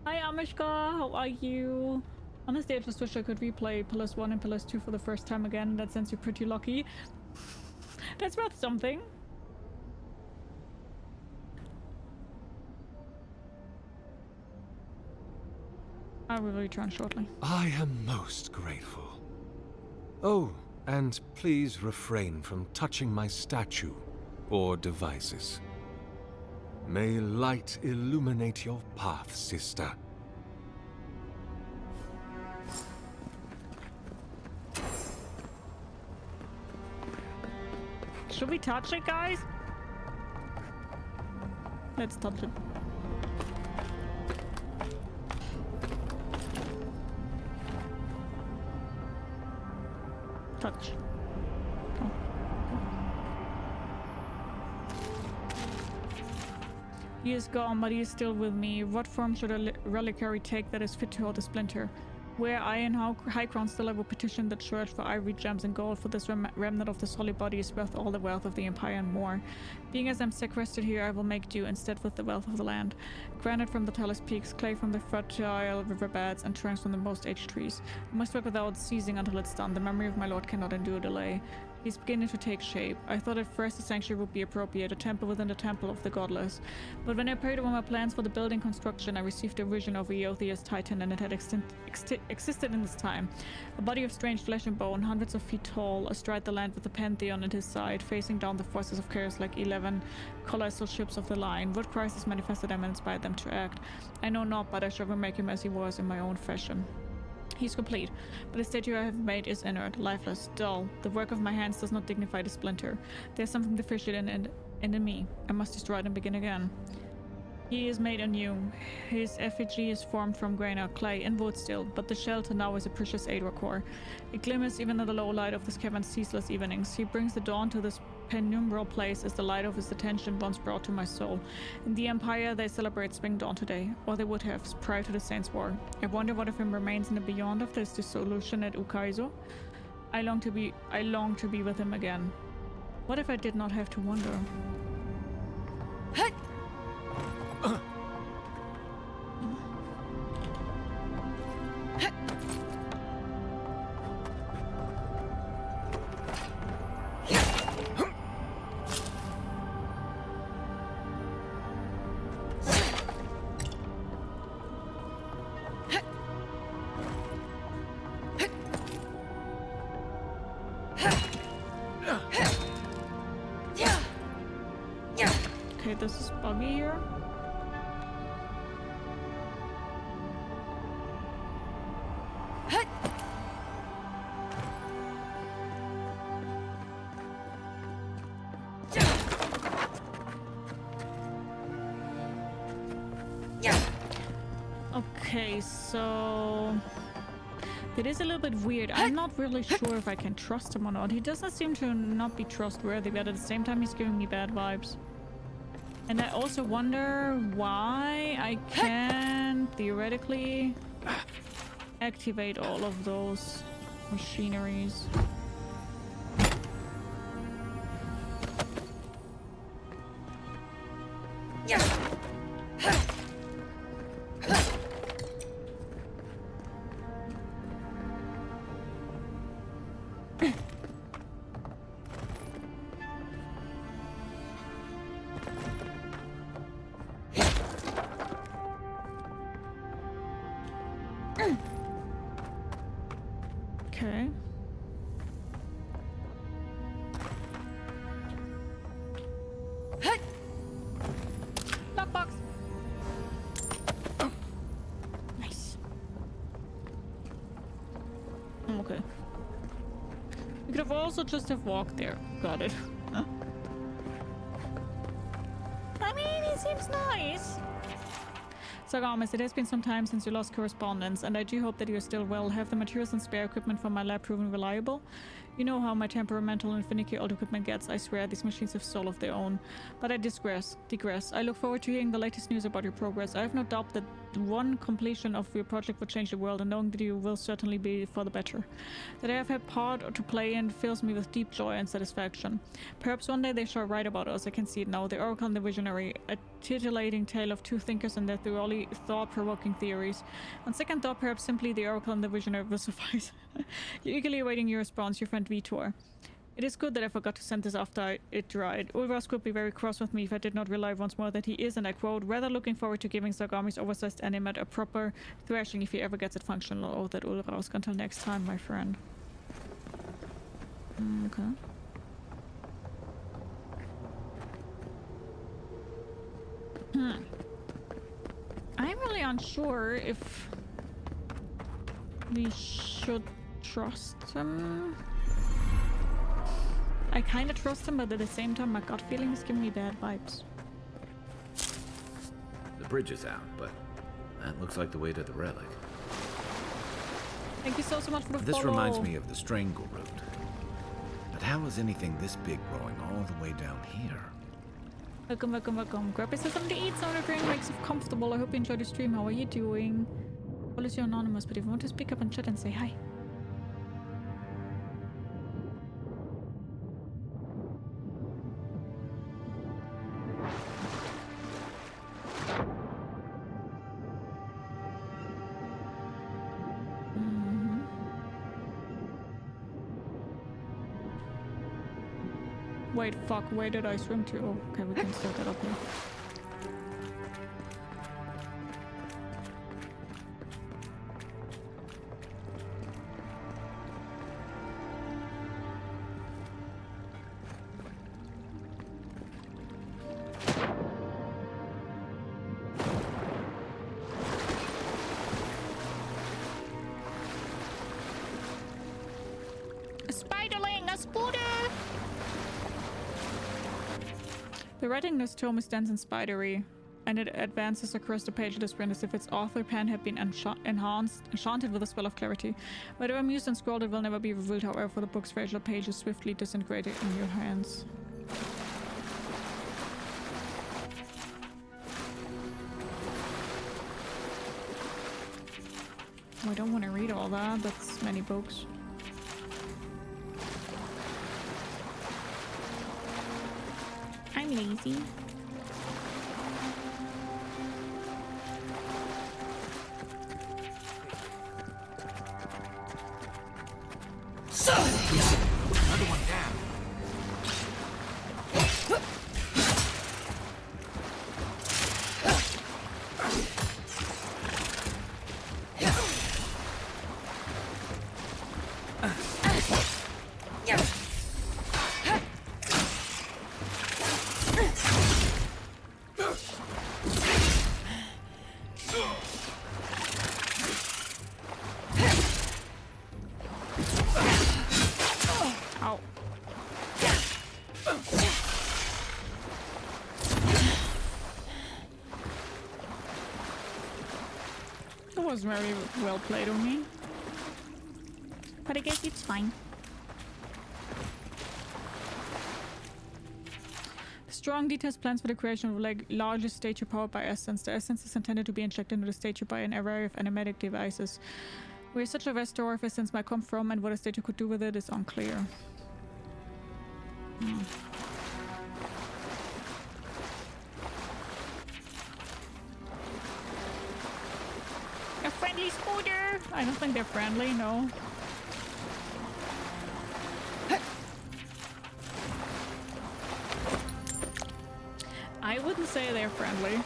Amishka, how are you? Honestly, I just wish I could replay Pillars 1 and Pillars 2 for the first time again. In that sense, you're pretty lucky. That's worth something. I will return shortly. I am most grateful. Oh, and please refrain from touching my statue or devices. May light illuminate your path, sister. Should we touch it, guys? Let's touch it. touch. Oh. He is gone, but he is still with me. What form should a reliquary take that is fit to hold a splinter? Were I in High Crown still, I would petition the church for ivory, gems, and gold, for this remnant of this holy body is worth all the wealth of the Empire and more. Being as I'm sequestered here, I will make do instead with the wealth of the land. Granite from the tallest peaks, clay from the fertile riverbeds, and trunks from the most aged trees. I must work without ceasing until it's done. The memory of my lord cannot endure delay. He's beginning to take shape. I thought at first a sanctuary would be appropriate, a temple within the temple of the godless. But when I prayed over my plans for the building construction, I received a vision of Eothea's Titan, and it had existed in this time. A body of strange flesh and bone, hundreds of feet tall, astride the land with the Pantheon at his side, facing down the forces of chaos like 11 colossal ships of the line. What crisis manifested them and inspired them to act? I know not, but I shall remake him as he was in my own fashion. He's complete, but the statue I have made is inert, lifeless, dull. The work of my hands does not dignify the splinter. There's something deficient in me. I must destroy it and begin again. He is made anew. His effigy is formed from granite, clay, and wood still, but the shelter now is a precious Aedyr core. It glimmers even in the low light of this cavern's ceaseless evenings. He brings the dawn to this penumbral place as the light of his attention once brought to my soul. In the Empire, they celebrate Spring Dawn today, or they would have prior to the Saints' War. I wonder what of him remains in the beyond of this dissolution at Ukaizo. I long to be with him again. What if I did not have to wonder? Okay, this is buggy here. Okay, so it is a little bit weird. I'm not really sure if I can trust him or not. He doesn't seem to not be trustworthy, but at the same time he's giving me bad vibes. And I also wonder why I can theoretically activate all of those machineries. Okay. Lockbox. Nice. Okay. We could have also just have walked there. Got it. Huh? I mean, he seems nice. Sagamis, it has been some time since you lost correspondence, and I do hope that you are still well. Have the materials and spare equipment from my lab proven reliable? You know how my temperamental and finicky old equipment gets. I swear, these machines have soul of their own. But I digress. I look forward to hearing the latest news about your progress. I have no doubt that one completion of your project will change the world, and knowing that you will certainly be for the better. That I have had part to play in fills me with deep joy and satisfaction. Perhaps one day they shall write about us. I can see it now. The Oracle and the Visionary, a titillating tale of two thinkers and their thoroughly thought-provoking theories. On second thought, perhaps simply the Oracle and the Visionary will suffice. You're eagerly awaiting your response, your friend Vitor. It is good that I forgot to send this after it dried. Ulvas would be very cross with me if I did not rely once more that he is, and I quote, rather looking forward to giving Zagami's oversized animate a proper thrashing if he ever gets it functional. Oh, that Ulvas. Until next time, my friend. Okay. I'm really unsure if we should trust him. I kind of trust him, but at the same time, my gut feeling is giving me bad vibes. The bridge is out, but that looks like the way to the relic. Thank you so much for the follow. This reminds me of the Strangle route. But how is anything this big growing all the way down here? Welcome, welcome, welcome. Grab us something to eat, some of the drink makes you comfortable. I hope you enjoyed the stream. How are you doing? All is anonymous, but if you want to speak up and chat and say hi. Wait, fuck, where did I swim to? Oh, okay, we can start that up here. The writing in this tome is dense and spidery, and it advances across the page of this print as if its author pen had been enchanted with a spell of clarity. Whatever mused and scrolled, it will never be revealed, however, for the book's fragile pages swiftly disintegrated in your hands. Oh, I don't want to read all that, that's many books. I'm lazy. Another one down. Was very well played on me, but I guess it's fine. Strong details plans for the creation of a larger statue powered by essence. The essence is intended to be injected into the statue by an array of animatic devices. Where such a restorer of essence might come from and what a statue could do with it is unclear. A friendly scooter! I don't think they're friendly, no. I wouldn't say they're friendly.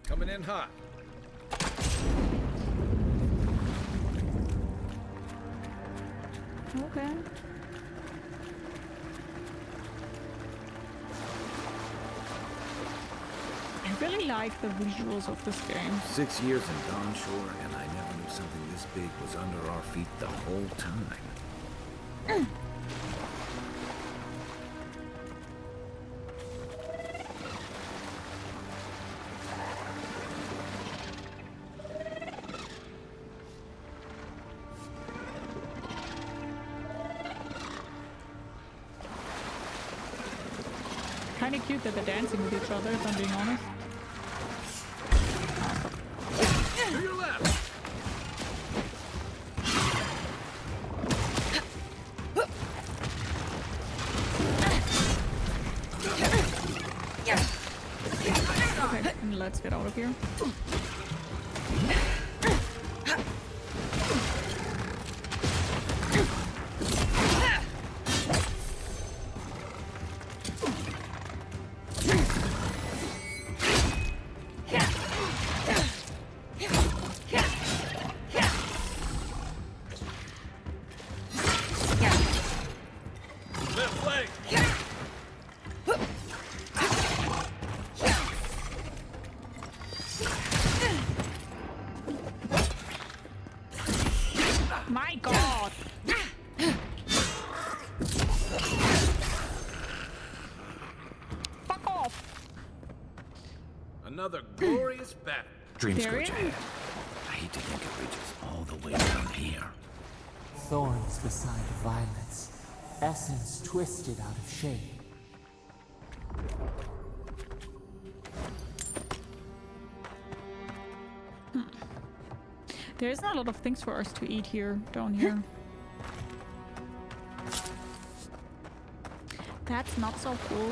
Coming in hot. Okay. I really like the visuals of this game. 6 years in Dawn Shore, and I never knew something this big was under our feet the whole time. Kinda cute that they're dancing with each other, if I'm being honest. To your left! Okay, let's get out of here. My God! Fuck off! another glorious battle. Dreams There go it giant. is. I hate to think it reaches all the way down here. Thorns beside violets. Essence twisted out of shape. There's not a lot of things for us to eat here, down here. That's not so cool.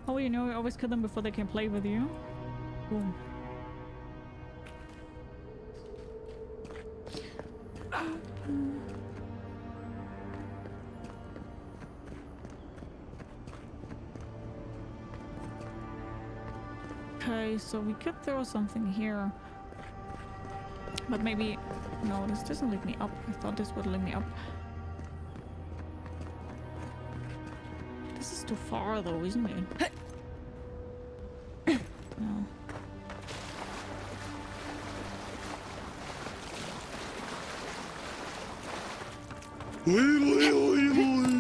Oh, you know, you always kill them before they can play with you. Cool. Okay, so we could throw something here. But maybe... No, this doesn't lead me up. I thought this would lead me up. This is too far though, isn't it? No.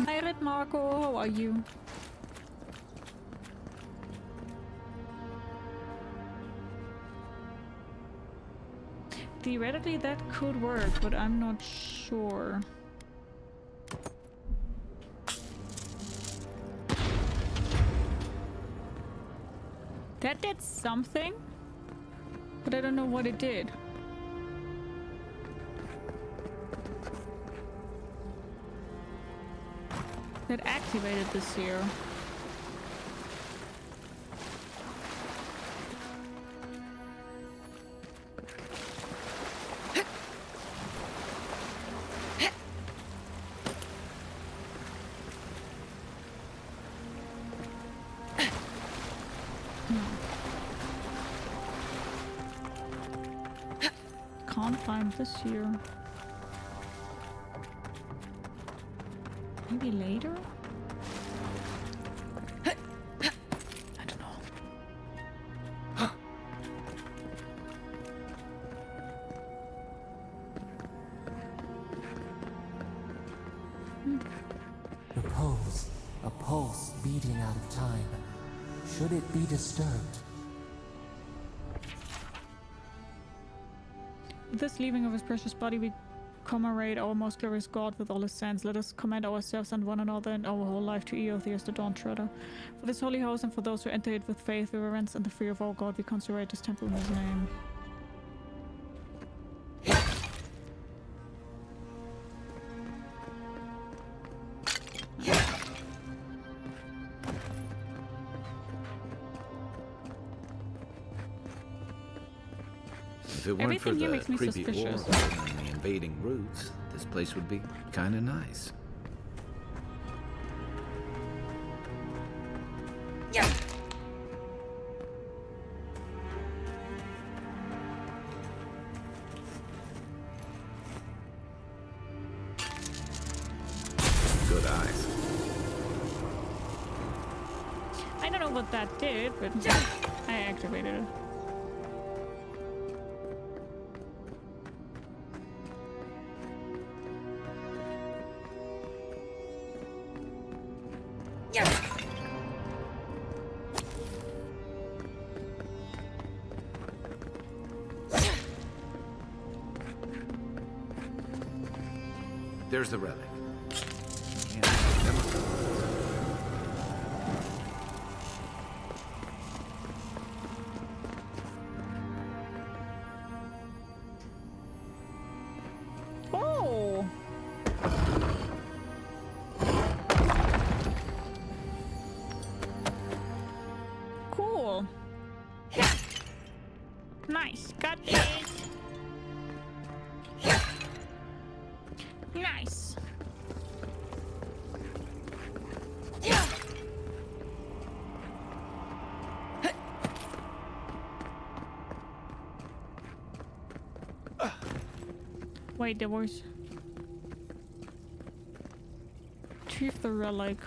Hi, Red Marco, how are you? Theoretically that could work, but I'm not sure. That did something, but I don't know what it did. That activated this here. Can't find this here. Maybe later? I don't know. A pulse beating out of time. Should it be disturbed? With this leaving of his precious body, we commemorate our most glorious God with all his saints. Let us commend ourselves and one another and our whole life to Aedyr, the Dawn Treader. For this holy house and for those who enter it with faith, reverence, and the fear of our God, we consecrate this temple in his name. If it weren't for Everything here the makes me creepy suspicious. orb and the invading roots, this place would be kind of nice. Good eyes. I don't know what that did, but I activated it. There's the relic. Yeah, never mind. Oh! Cool. Nice. Got it. Nice. Wait, there was... retrieve the relic.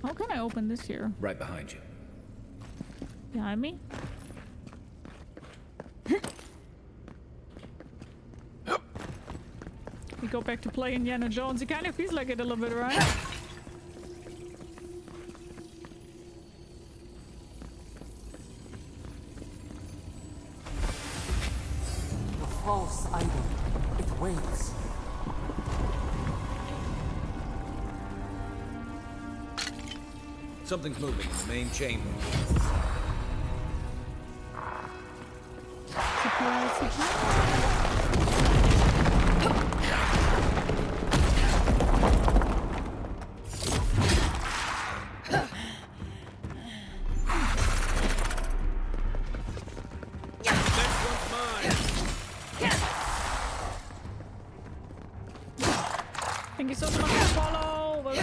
How can I open this here? Right behind you. Behind me? We go back to playing Indiana Jones. It kind of feels like it a little bit, right? The false idol. It waits. Something's moving in the main chamber. Surprise, surprise. Thank you so much for the follow. Welcome.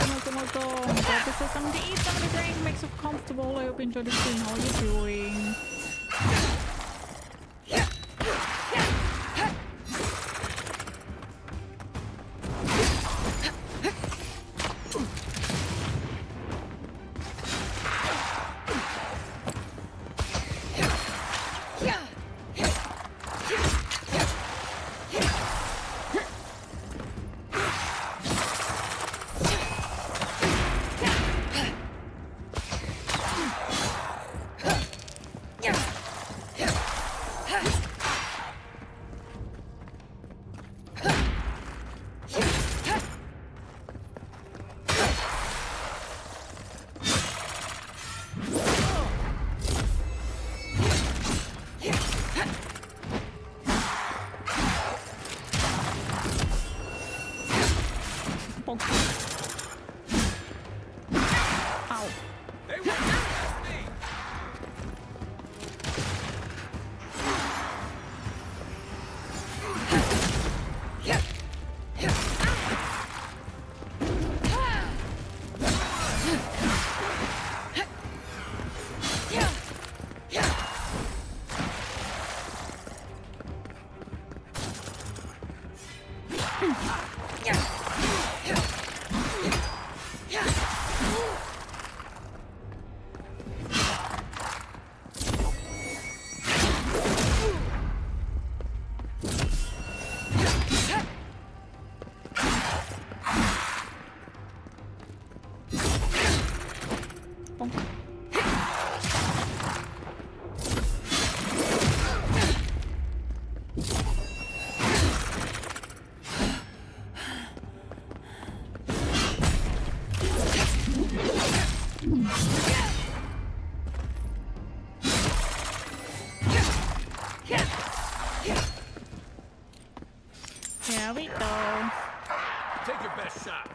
Glad this is something to eat, something to drink, makes it comfortable. I hope you enjoyed the stream. How are you doing? There we go. Take your best shot.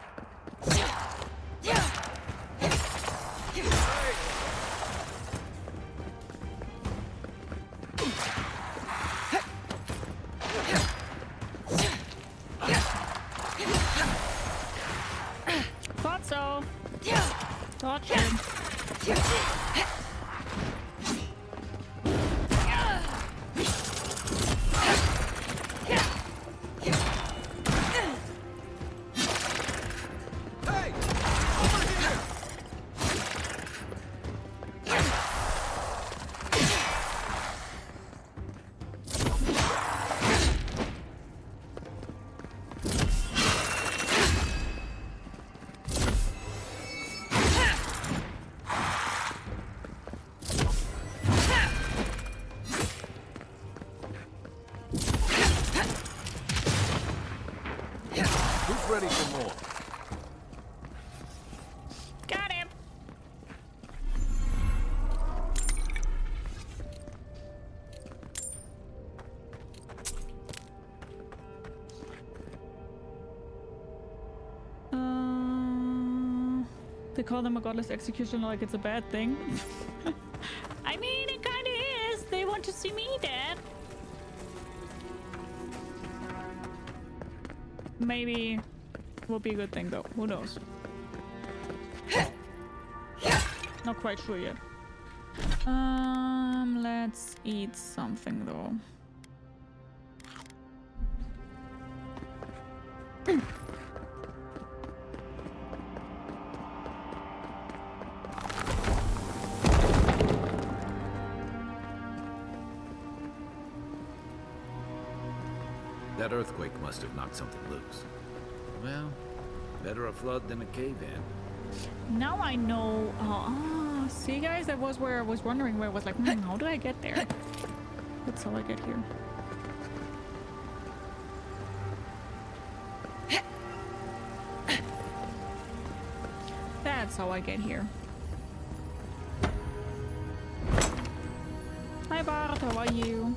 Thought so. Thought so. Ready for more. Got him. They call them a godless executioner like it's a bad thing. I mean, it kind of is. They want to see me dead. Maybe will be a good thing though. Who knows? Not quite sure yet. Let's eat something though. That earthquake must have knocked something loose. Well, better a flood than a cave-in. Now I know. See, guys, that was where I was wondering. Where I was like, how do I get there? That's how I get here. That's how I get here. Hi, Bart. How are you?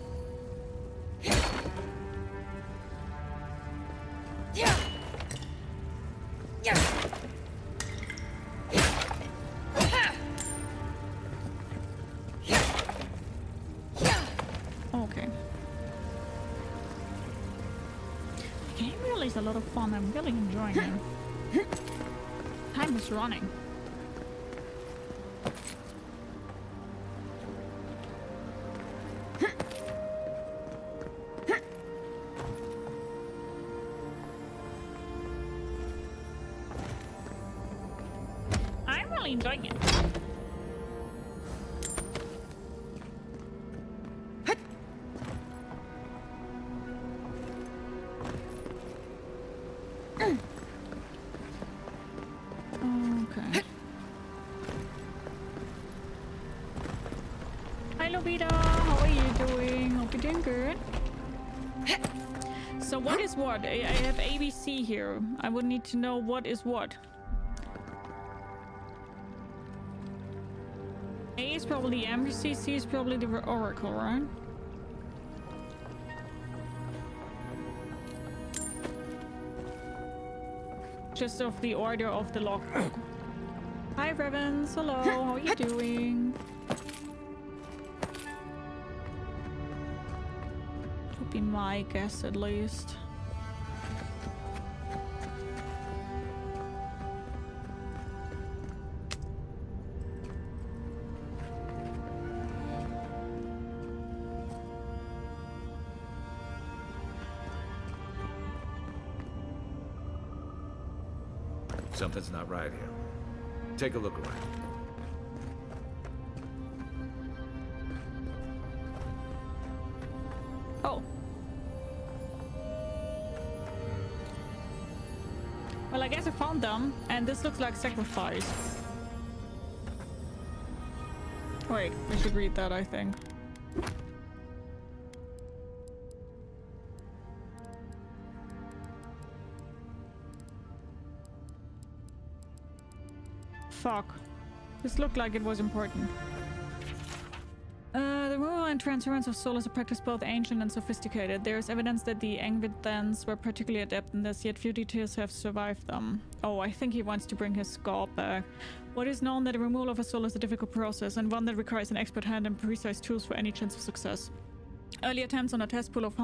Okay. The game really is a lot of fun. I'm really enjoying it. Time is running. I'm really enjoying it. Okay. Hi, Lobita. How are you doing? Hope you're doing good. So what is what? I have ABC here. I would need to know what is what. A is probably the embassy, C is probably the oracle, right? Just of the order of the logbook. Hi, Revens. Hello. How are you doing? Would be my guess, at least. Something's not right here. Take a look around. Oh. Well, I guess I found them, and this looks like sacrifice. Wait, I should read that, I think. Fuck. This looked like it was important. The removal and transference of soul is a practice both ancient and sophisticated. There is evidence that the Engvidans were particularly adept in this, yet few details have survived them. Oh, I think he wants to bring his skull back. What is known that the removal of a soul is a difficult process, and one that requires an expert hand and precise tools for any chance of success. Early attempts on a test pool of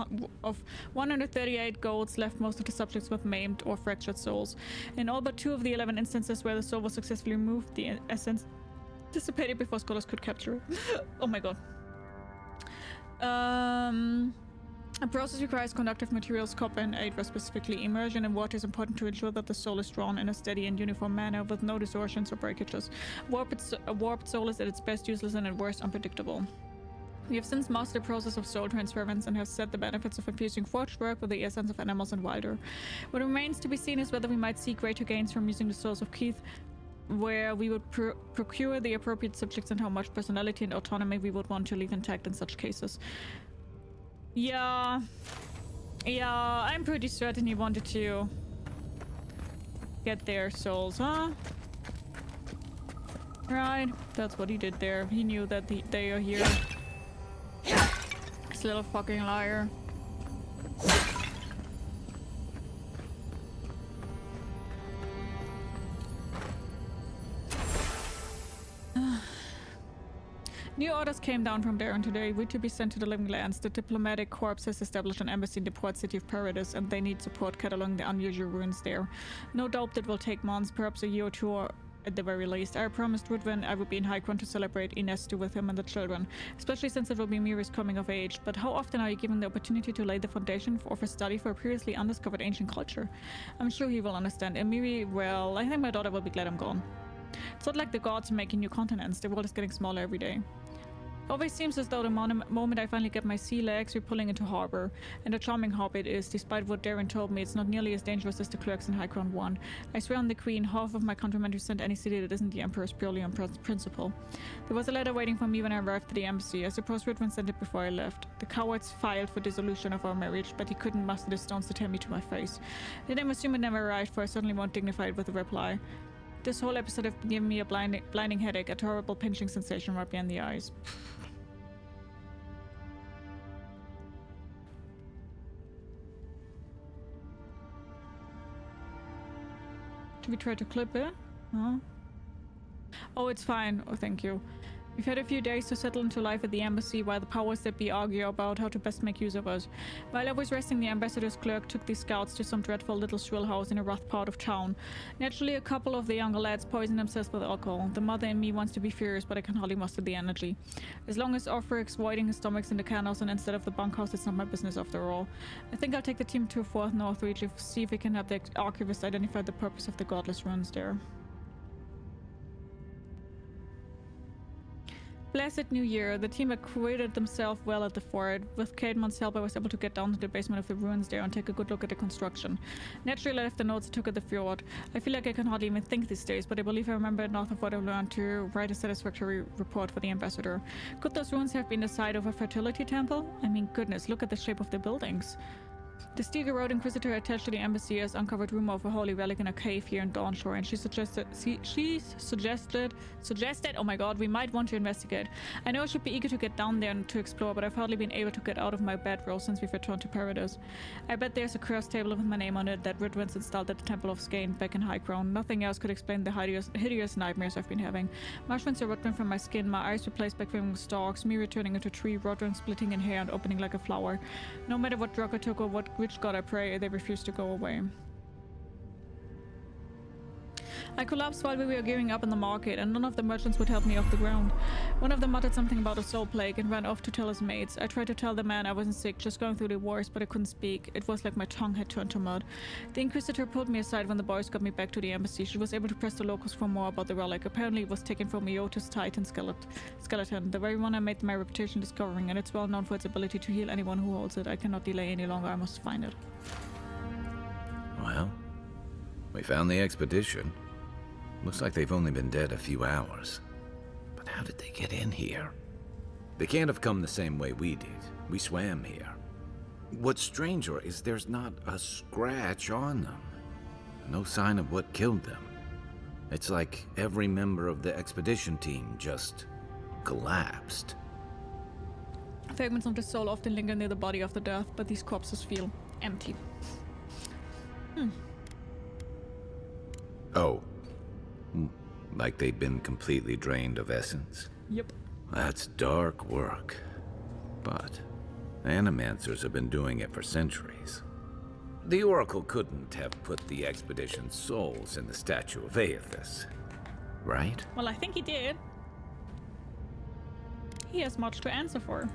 138 golds left most of the subjects with maimed or fractured souls. In all but 2 of the 11 instances where the soul was successfully removed, the essence dissipated before scholars could capture it. Oh my god. A process requires conductive materials, copper and Aedyr specifically. Immersion in water is important to ensure that the soul is drawn in a steady and uniform manner with no distortions or breakages. A warped soul is at its best useless and at worst unpredictable. We have since mastered the process of soul transference and have set the benefits of infusing forged work with the essence of animals and wilder. What remains to be seen is whether we might see greater gains from using the souls of Keith, where we would procure the appropriate subjects, and how much personality and autonomy we would want to leave intact in such cases. Yeah, I'm pretty certain he wanted to get their souls, huh? Right, that's what he did there. He knew that they are here. This little fucking liar. New orders came down from Darren today. We're to be sent to the Living Lands. The diplomatic corps has established an embassy in the port city of Paradis, and they need support cataloging the unusual ruins there. No doubt it will take months, perhaps a year or two, at the very least. I promised Ruthven I would be in High Ground to celebrate Inestu with him and the children, especially since it will be Miri's coming of age. But how often are you given the opportunity to lay the foundation of a study for a previously undiscovered ancient culture? I'm sure he will understand. And Miri, well, I think my daughter will be glad I'm gone. It's not like the gods are making new continents. The world is getting smaller every day. It always seems as though the moment I finally get my sea legs, we're pulling into harbor. And a charming harbor it is. Despite what Darren told me, it's not nearly as dangerous as the clerks in High Ground 1. I swear on the Queen, half of my countrymen who sent any city that isn't the Emperor's purely on principle. There was a letter waiting for me when I arrived at the embassy. I suppose Ruthven sent it before I left. The cowards filed for dissolution of our marriage, but he couldn't muster the stones to tell me to my face. Then I'm assuming it never arrived, for I certainly won't dignify it with a reply. This whole episode has been giving me a blinding headache, a horrible pinching sensation right behind the eyes. Should we try to clip it? No? Oh, it's fine. Oh, thank you. We've had a few days to settle into life at the embassy while the powers that be argue about how to best make use of us. While I was resting, the ambassador's clerk took these scouts to some dreadful little shrill house in a rough part of town. Naturally, a couple of the younger lads poisoned themselves with alcohol. The mother in me wants to be furious, but I can hardly muster the energy. As long as Orphric's voiding his stomachs in the canals and instead of the bunkhouse, it's not my business after all. I think I'll take the team to a 4th North Reach to see if we can help the archivist identify the purpose of the godless ruins there. Blessed New Year. The team acquitted themselves well at the fort. With Caedmon's help, I was able to get down to the basement of the ruins there and take a good look at the construction. Naturally, I left the notes I took at the fjord. I feel like I can hardly even think these days, but I believe I remember enough of what I've learned to write a satisfactory report for the ambassador. Could those ruins have been the site of a fertility temple? I mean, goodness, look at the shape of the buildings. The Steger Road Inquisitor attached to the embassy has uncovered rumor of a holy relic in a cave here in Dawnshore, and she suggested, oh my god, we might want to investigate. I know I should be eager to get down there and to explore, but I've hardly been able to get out of my bedroll since we've returned to Paradise. I bet there's a cursed table with my name on it that Ridwin's installed at the Temple of Skane back in High Ground. Nothing else could explain the hideous nightmares I've been having. Mushrooms are rotting from my skin, my eyes replaced by quivering stalks, me returning into a tree, Rodrin splitting in hair and opening like a flower. No matter what drug I took or which god I pray, they refuse to go away. I collapsed while we were gearing up in the market, and none of the merchants would help me off the ground. One of them muttered something about a soul plague and ran off to tell his mates. I tried to tell the man I wasn't sick, just going through the wars, but I couldn't speak. It was like my tongue had turned to mud. The Inquisitor pulled me aside when the boys got me back to the embassy. She was able to press the locals for more about the relic. Apparently it was taken from Iota's Titan skeleton, the very one I made my reputation discovering, and it's well known for its ability to heal anyone who holds it. I cannot delay any longer. I must find it. Well, we found the expedition. Looks like they've only been dead a few hours. But how did they get in here? They can't have come the same way we did. We swam here. What's stranger is there's not a scratch on them. No sign of what killed them. It's like every member of the expedition team just collapsed. Fragments of the soul often linger near the body after death, but these corpses feel empty. Oh. Like they've been completely drained of essence? Yep. That's dark work. But animancers have been doing it for centuries. The Oracle couldn't have put the expedition's souls in the statue of Aedyr, right? Well, I think he did. He has much to answer for.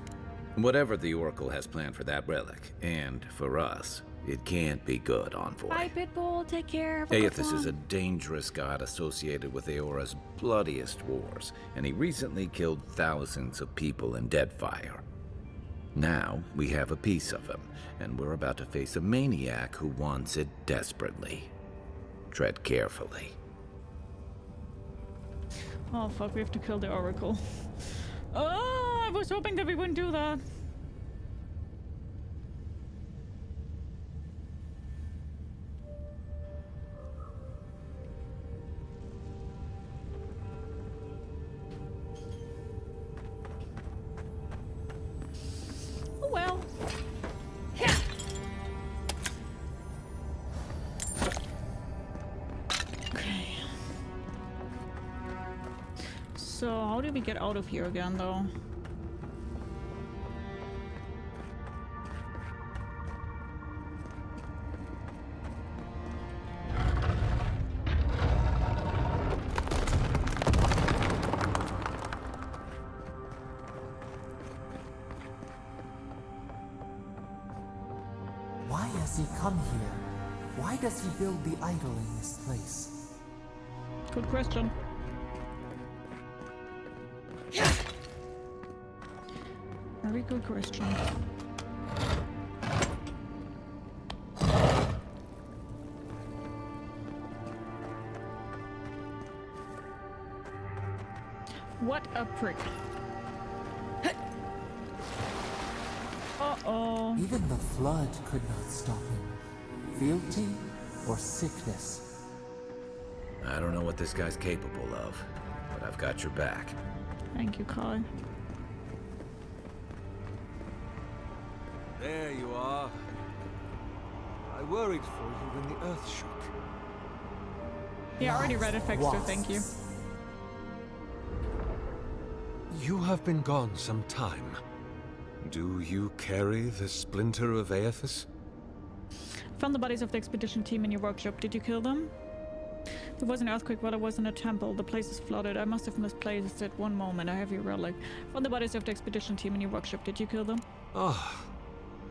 Whatever the Oracle has planned for that relic, and for us, it can't be good, Envoy. Bye, Pitbull. Take care. Aedyr is a dangerous god associated with Eora's bloodiest wars, and he recently killed thousands of people in Deadfire. Now, we have a piece of him, and we're about to face a maniac who wants it desperately. Tread carefully. Oh, fuck. We have to kill the Oracle. Oh, I was hoping that we wouldn't do that. Well. Okay. So, how do we get out of here again, though? Why has he come here? Why does he build the idol in this place? Good question. Very good question. What a prick. Uh-oh. Even the flood could not stop him. Fealty or sickness? I don't know what this guy's capable of, but I've got your back. Thank you, Kai. There you are. I worried for you when the earth shook. Yeah, I already read effects, so thank you. You have been gone some time. Do you carry the splinter of Aethys? Found the bodies of the expedition team in your workshop. Did you kill them? There was an earthquake while I was in a temple. The place is flooded. I must have misplaced it one moment. I have your relic. Found the bodies of the expedition team in your workshop. Did you kill them? Ah,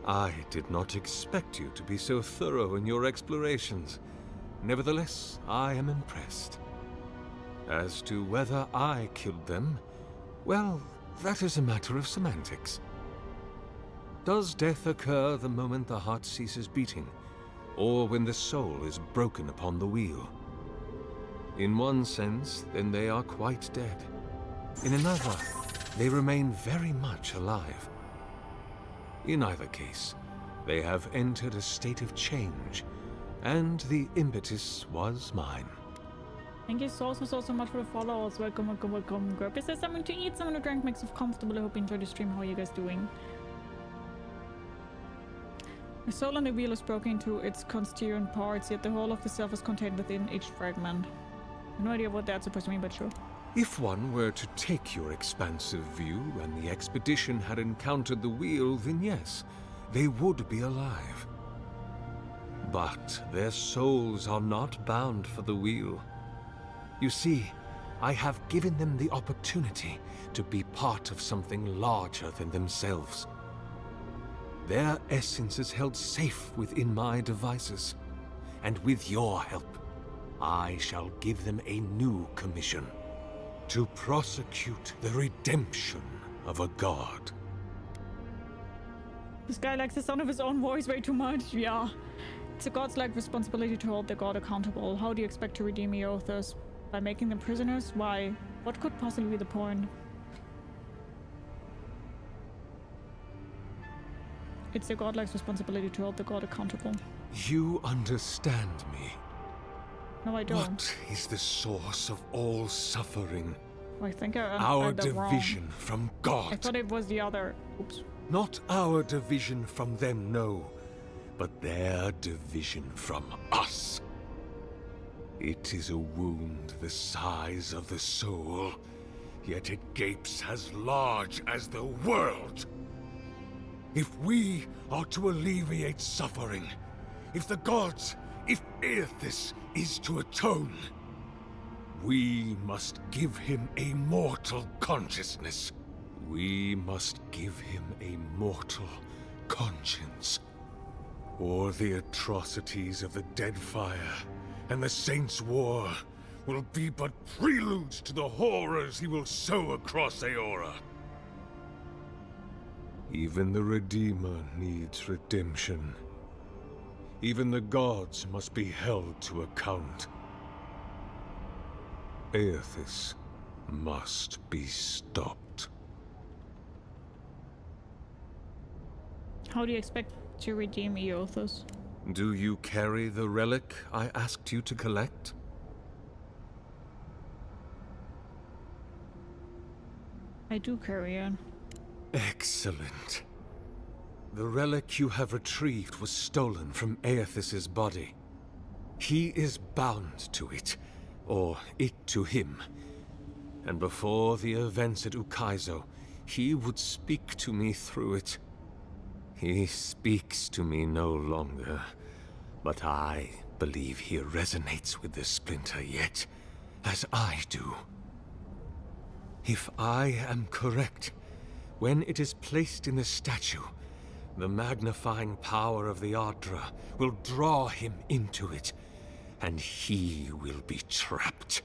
I did not expect you to be so thorough in your explorations. Nevertheless, I am impressed. As to whether I killed them, well, that is a matter of semantics. Does death occur the moment the heart ceases beating, or when the soul is broken upon the wheel? In one sense, then they are quite dead. In another, they remain very much alive. In either case, they have entered a state of change, and the impetus was mine. Thank you so much for the follows. Welcome, welcome, welcome. Gurpy says something to eat, someone to drink, makes us comfortable. I hope you enjoyed the stream. How are you guys doing? The soul and the wheel is broken into its constituent parts, yet the whole of the self is contained within each fragment. No idea what that's supposed to mean, but sure. If one were to take your expansive view and the expedition had encountered the wheel, then yes, they would be alive. But their souls are not bound for the wheel. You see, I have given them the opportunity to be part of something larger than themselves. Their essence is held safe within my devices, and with your help, I shall give them a new commission. To prosecute the redemption of a god. This guy likes the sound of his own voice way too much. Yeah. It's a god's like responsibility to hold the god accountable. How do you expect to redeem Eothas? By making them prisoners? Why? What could possibly be the point? It's the godlike's responsibility to hold the god accountable. You understand me. No, I don't. What is the source of all suffering? I think Our I'm division wrong. from God. I thought it was the other. Oops. Not our division from them, no, but their division from us. It is a wound the size of the soul, yet it gapes as large as the world. If we are to alleviate suffering, if the gods, if Aethys is to atone, we must give him a mortal consciousness. We must give him a mortal conscience. Or the atrocities of the Deadfire and the Saints' War will be but preludes to the horrors he will sow across Aedyr. Even the Redeemer needs redemption. Even the gods must be held to account. Aethys must be stopped. How do you expect to redeem Eothas? Do you carry the relic I asked you to collect? I do carry it. Excellent. The relic you have retrieved was stolen from Aethys' body. He is bound to it, or it to him. And before the events at Ukaizo, he would speak to me through it. He speaks to me no longer, but I believe he resonates with the splinter yet, as I do. If I am correct, when it is placed in the statue, the magnifying power of the Aedyr will draw him into it, and he will be trapped.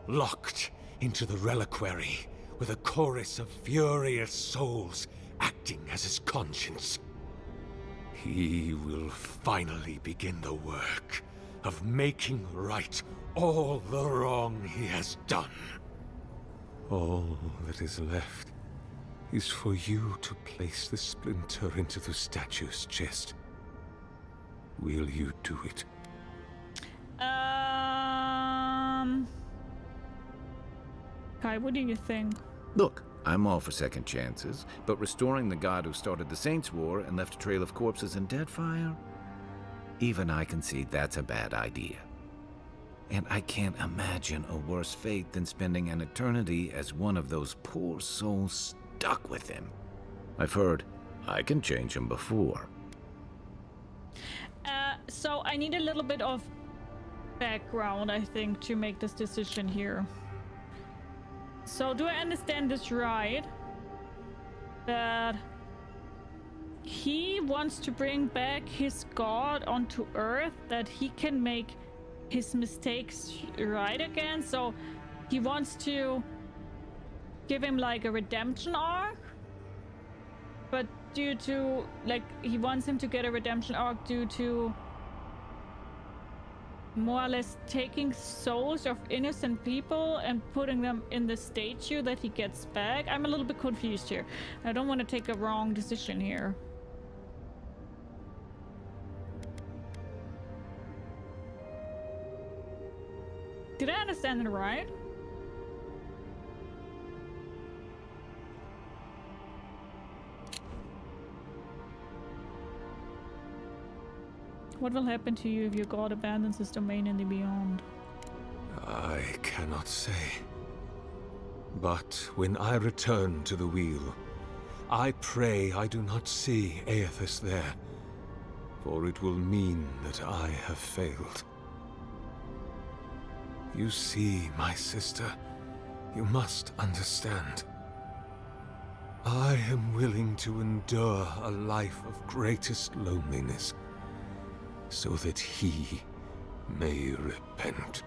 Locked into the reliquary with a chorus of furious souls acting as his conscience. He will finally begin the work of making right all the wrong he has done. All that is left is for you to place the splinter into the statue's chest. Will you do it? Kai, what do you think? Look, I'm all for second chances, but restoring the god who started the Saints' War and left a trail of corpses and deadfire? Even I can see that's a bad idea. And I can't imagine a worse fate than spending an eternity as one of those poor souls stuck with him. I've heard I can change him before. So I need a little bit of background, I think, to make this decision here. So do I understand this right? That he wants to bring back his god onto Earth, that he can make his mistakes right again? So he wants to give him like a redemption arc? But due to, like, he wants him to get a redemption arc due to more or less taking souls of innocent people and putting them in the statue that he gets back? I'm a little bit confused here. I don't want to take a wrong decision here. Did I understand it right? What will happen to you if your god abandons his domain in the beyond? I cannot say. But when I return to the wheel, I pray I do not see Aedyr there, for it will mean that I have failed. You see, my sister, you must understand. I am willing to endure a life of greatest loneliness, so that he may repent.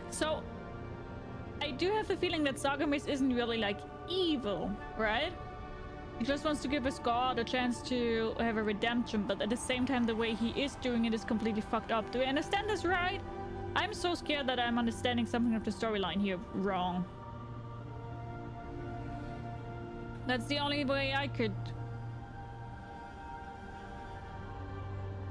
So, I do have the feeling that Zargamis isn't really like evil, right? He just wants to give his god a chance to have a redemption, but at the same time the way he is doing it is completely fucked up. Do I understand this right? I'm so scared that I'm understanding something of the storyline here wrong. That's the only way I could.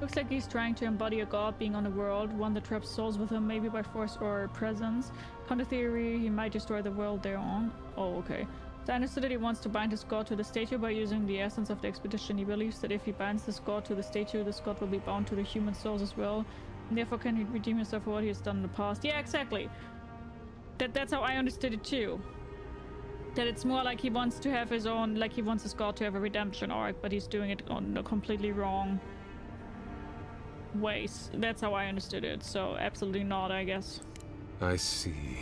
Looks like he's trying to embody a god being on the world, one that traps souls with him, maybe by force or presence. Counter theory, he might destroy the world thereon. Oh, okay. So I understood that he wants to bind his god to the statue by using the essence of the expedition. He believes that if he binds this god to the statue, this god will be bound to the human souls as well, and therefore can he redeem himself for what he has done in the past. Yeah, exactly. That's how I understood it too. That it's more like he wants to have his own, like he wants his god to have a redemption arc, but he's doing it on a completely wrong ways. That's how I understood it, so absolutely not, I guess. I see.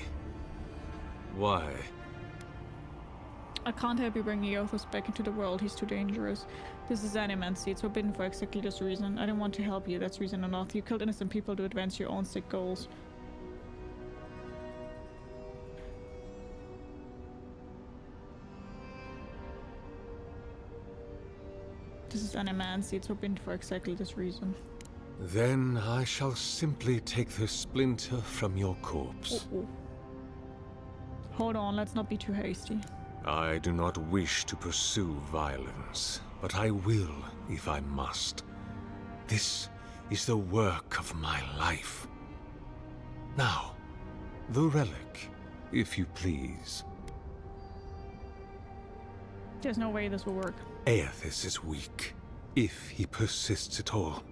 Why? I can't help you bring the Eothos back into the world, he's too dangerous. This is animancy, it's forbidden for exactly this reason. I don't want to help you, that's reason enough. You killed innocent people to advance your own sick goals. This is animancy, it's forbidden for exactly this reason. Then I shall simply take the splinter from your corpse. Oh. Hold on, let's not be too hasty. I do not wish to pursue violence, but I will if I must. This is the work of my life. Now, the relic, if you please. There's no way this will work. Aedyr is weak, if he persists at all.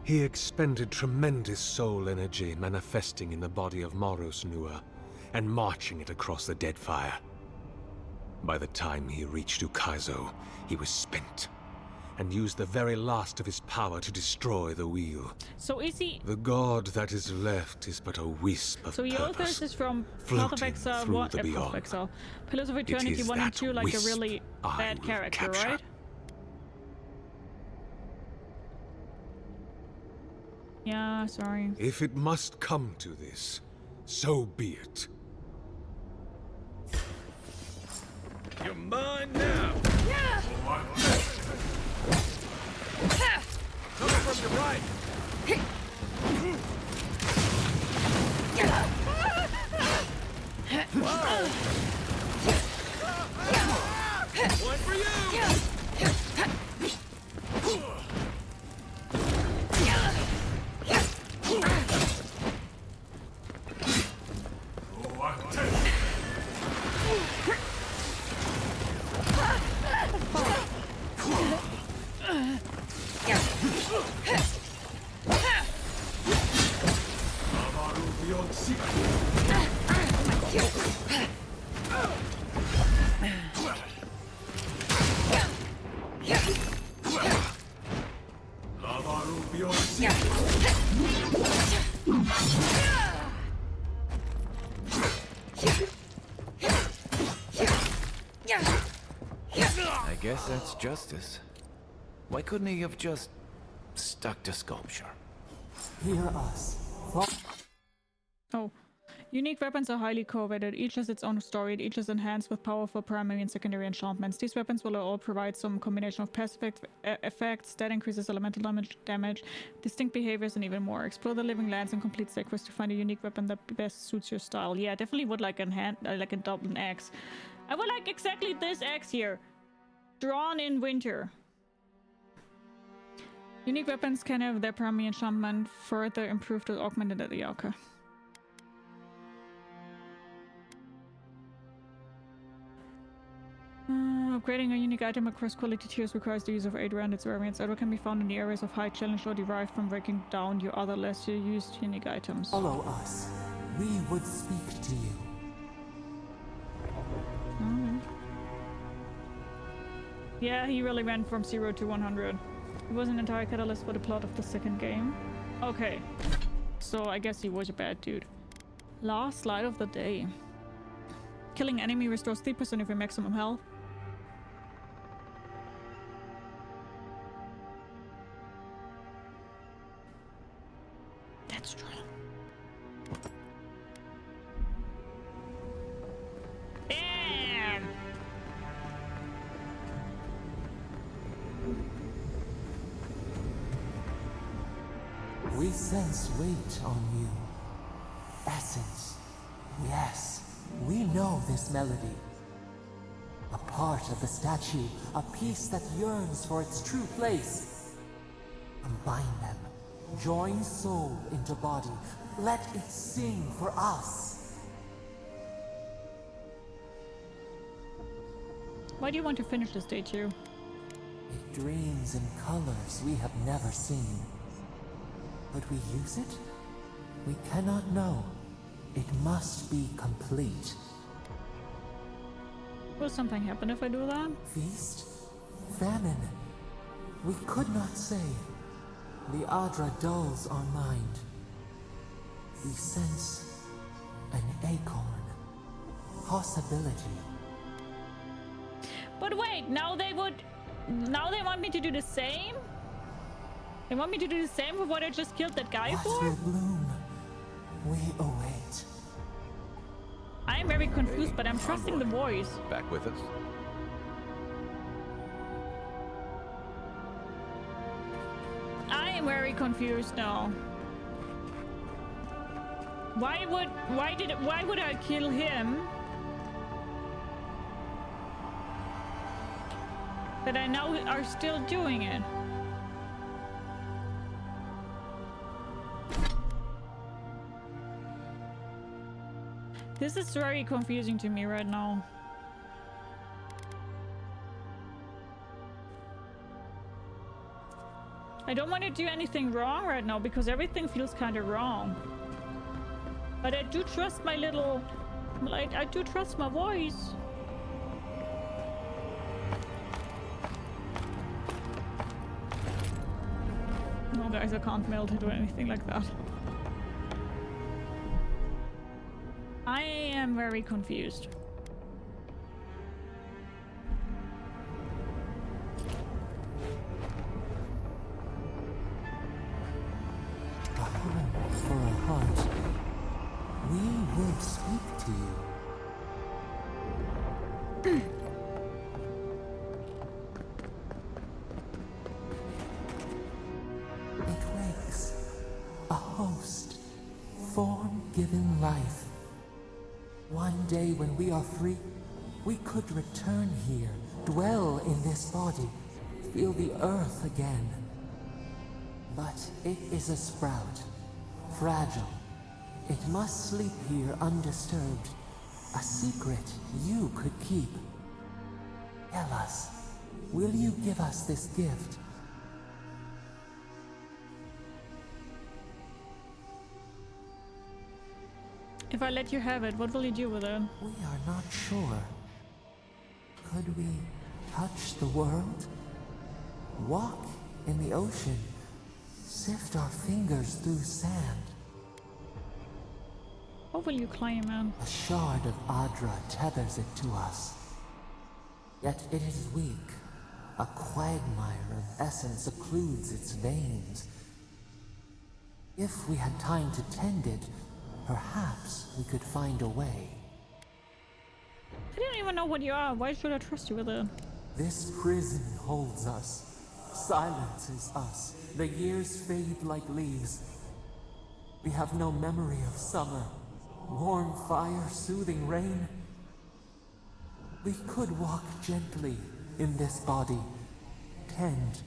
He expended tremendous soul energy manifesting in the body of Moros Nua and marching it across the Deadfire. By the time he reached Ukaizo, he was spent, and use the very last of his power to destroy the wheel. So is he... The god that is left is but a wisp of So Eothas purpose, is from Path of floating Exile, through one, the Path of beyond. Exile. Pillars of It Eternity is 1 and that 2, like a wisp really I bad will character, capture. right? Yeah, sorry. If it must come to this, so be it. You're mine now! Coming from your right! One for you! I guess that's justice. Why couldn't he have just stuck to sculpture? Hear us. Oh. Unique weapons are highly coveted. Each has its own story. Each is enhanced with powerful primary and secondary enchantments. These weapons will all provide some combination of passive effects that increases elemental damage, distinct behaviors, and even more. Explore the living lands and complete side quests to find a unique weapon that best suits your style. Yeah, definitely would like like a double axe. I would like exactly this axe here. Drawn in winter. Unique weapons can have their primary enchantment further improved or augmented at the okay. Upgrading a unique item across quality tiers requires the use of Aedyr and its variants. Aedyr can be found in the areas of high challenge or derived from breaking down your other lesser used unique items. Follow us. We would speak to you. Okay. Yeah, he really went from 0 to 100. He was an entire catalyst for the plot of the second game. Okay. So I guess he was a bad dude. Last slide of the day. Killing enemy restores 3% of your maximum health. That's strong. Damn! We sense weight on you. Essence. Yes, we know this melody. A part of the statue, a piece that yearns for its true place. Combine them. Join soul into body. Let it sing for us. Why do you want to finish this day too? It dreams in colors we have never seen. But we use it? We cannot know. It must be complete. Will something happen if I do that? Feast? Famine? We could not say. The Aedyr dulls our mind. We sense an acorn. Possibility. But wait, now they want me to do the same? They want me to do the same for what I just killed that guy What for? will bloom? We await. I am very confused, but I'm trusting the voice. Back with us? I am very confused now. Why would I kill him? But I now are still doing it. This is very confusing to me right now. I don't want to do anything wrong right now because everything feels kind of wrong. But I do trust my little... Like, I do trust my voice. Guys, I can't melt it or anything like that. I am very confused. A home for a heart. We will speak to you. It wakes. A host. Form given life. One day when we are free, we could return here, dwell in this body, feel the earth again. But it is a sprout, fragile. It must sleep here undisturbed. A secret you could keep. Tell us, will you give us this gift? If I let you have it, what will you do with it? We are not sure. Could we touch the world? Walk in the ocean? Sift our fingers through sand? What will you claim, man? A shard of Aedyr tethers it to us. Yet it is weak. A quagmire of essence occludes its veins. If we had time to tend it, perhaps we could find a way. I don't even know what you are. Why should I trust you with it? This prison holds us, silences us. The years fade like leaves. We have no memory of summer, warm fire, soothing rain. We could walk gently in this body, tend,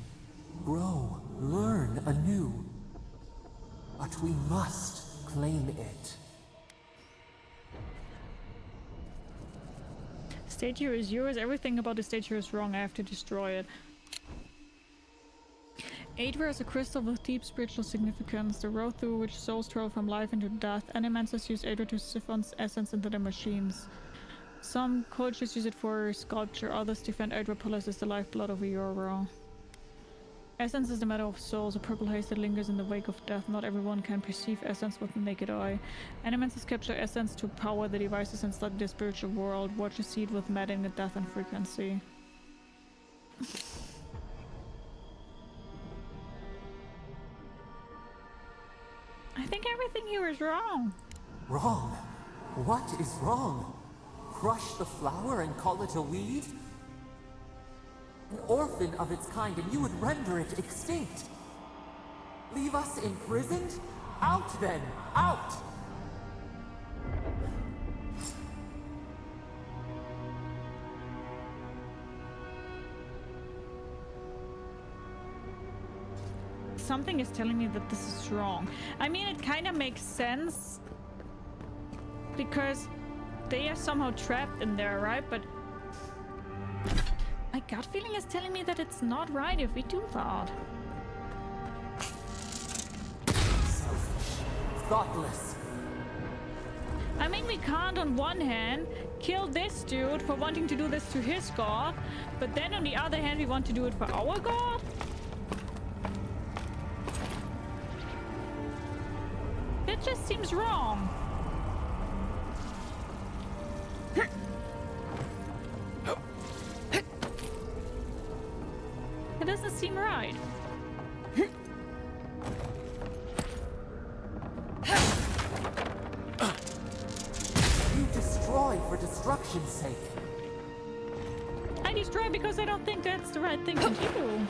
grow, learn anew. But we must claim it. Statue is yours. Everything about the statue is wrong. I have to destroy it. Aedyr is a crystal with deep spiritual significance, the road through which souls travel from life into death. Animancers use Aedyr to siphon essence into their machines. Some cultures use it for sculpture, others defend Aedyr pillars as the lifeblood of a Euro. Essence is the matter of souls, a purple haze that lingers in the wake of death. Not everyone can perceive essence with the naked eye. Animancers capture essence to power the devices and study the spiritual world. Watch a seed with mating the death and frequency. I think everything here is wrong. Wrong? What is wrong? Crush the flower and call it a weed? An orphan of its kind, and you would render it extinct. Leave us imprisoned? Out then! Out! Something is telling me that this is wrong. I mean, it kind of makes sense because they are somehow trapped in there, right? But my gut feeling is telling me that it's not right if we do that. Selfish. Thoughtless. I mean, we can't on one hand kill this dude for wanting to do this to his god, but then on the other hand we want to do it for our god? It just seems wrong. It doesn't seem right. You destroy for destruction's sake. I destroy because I don't think that's the right thing to do.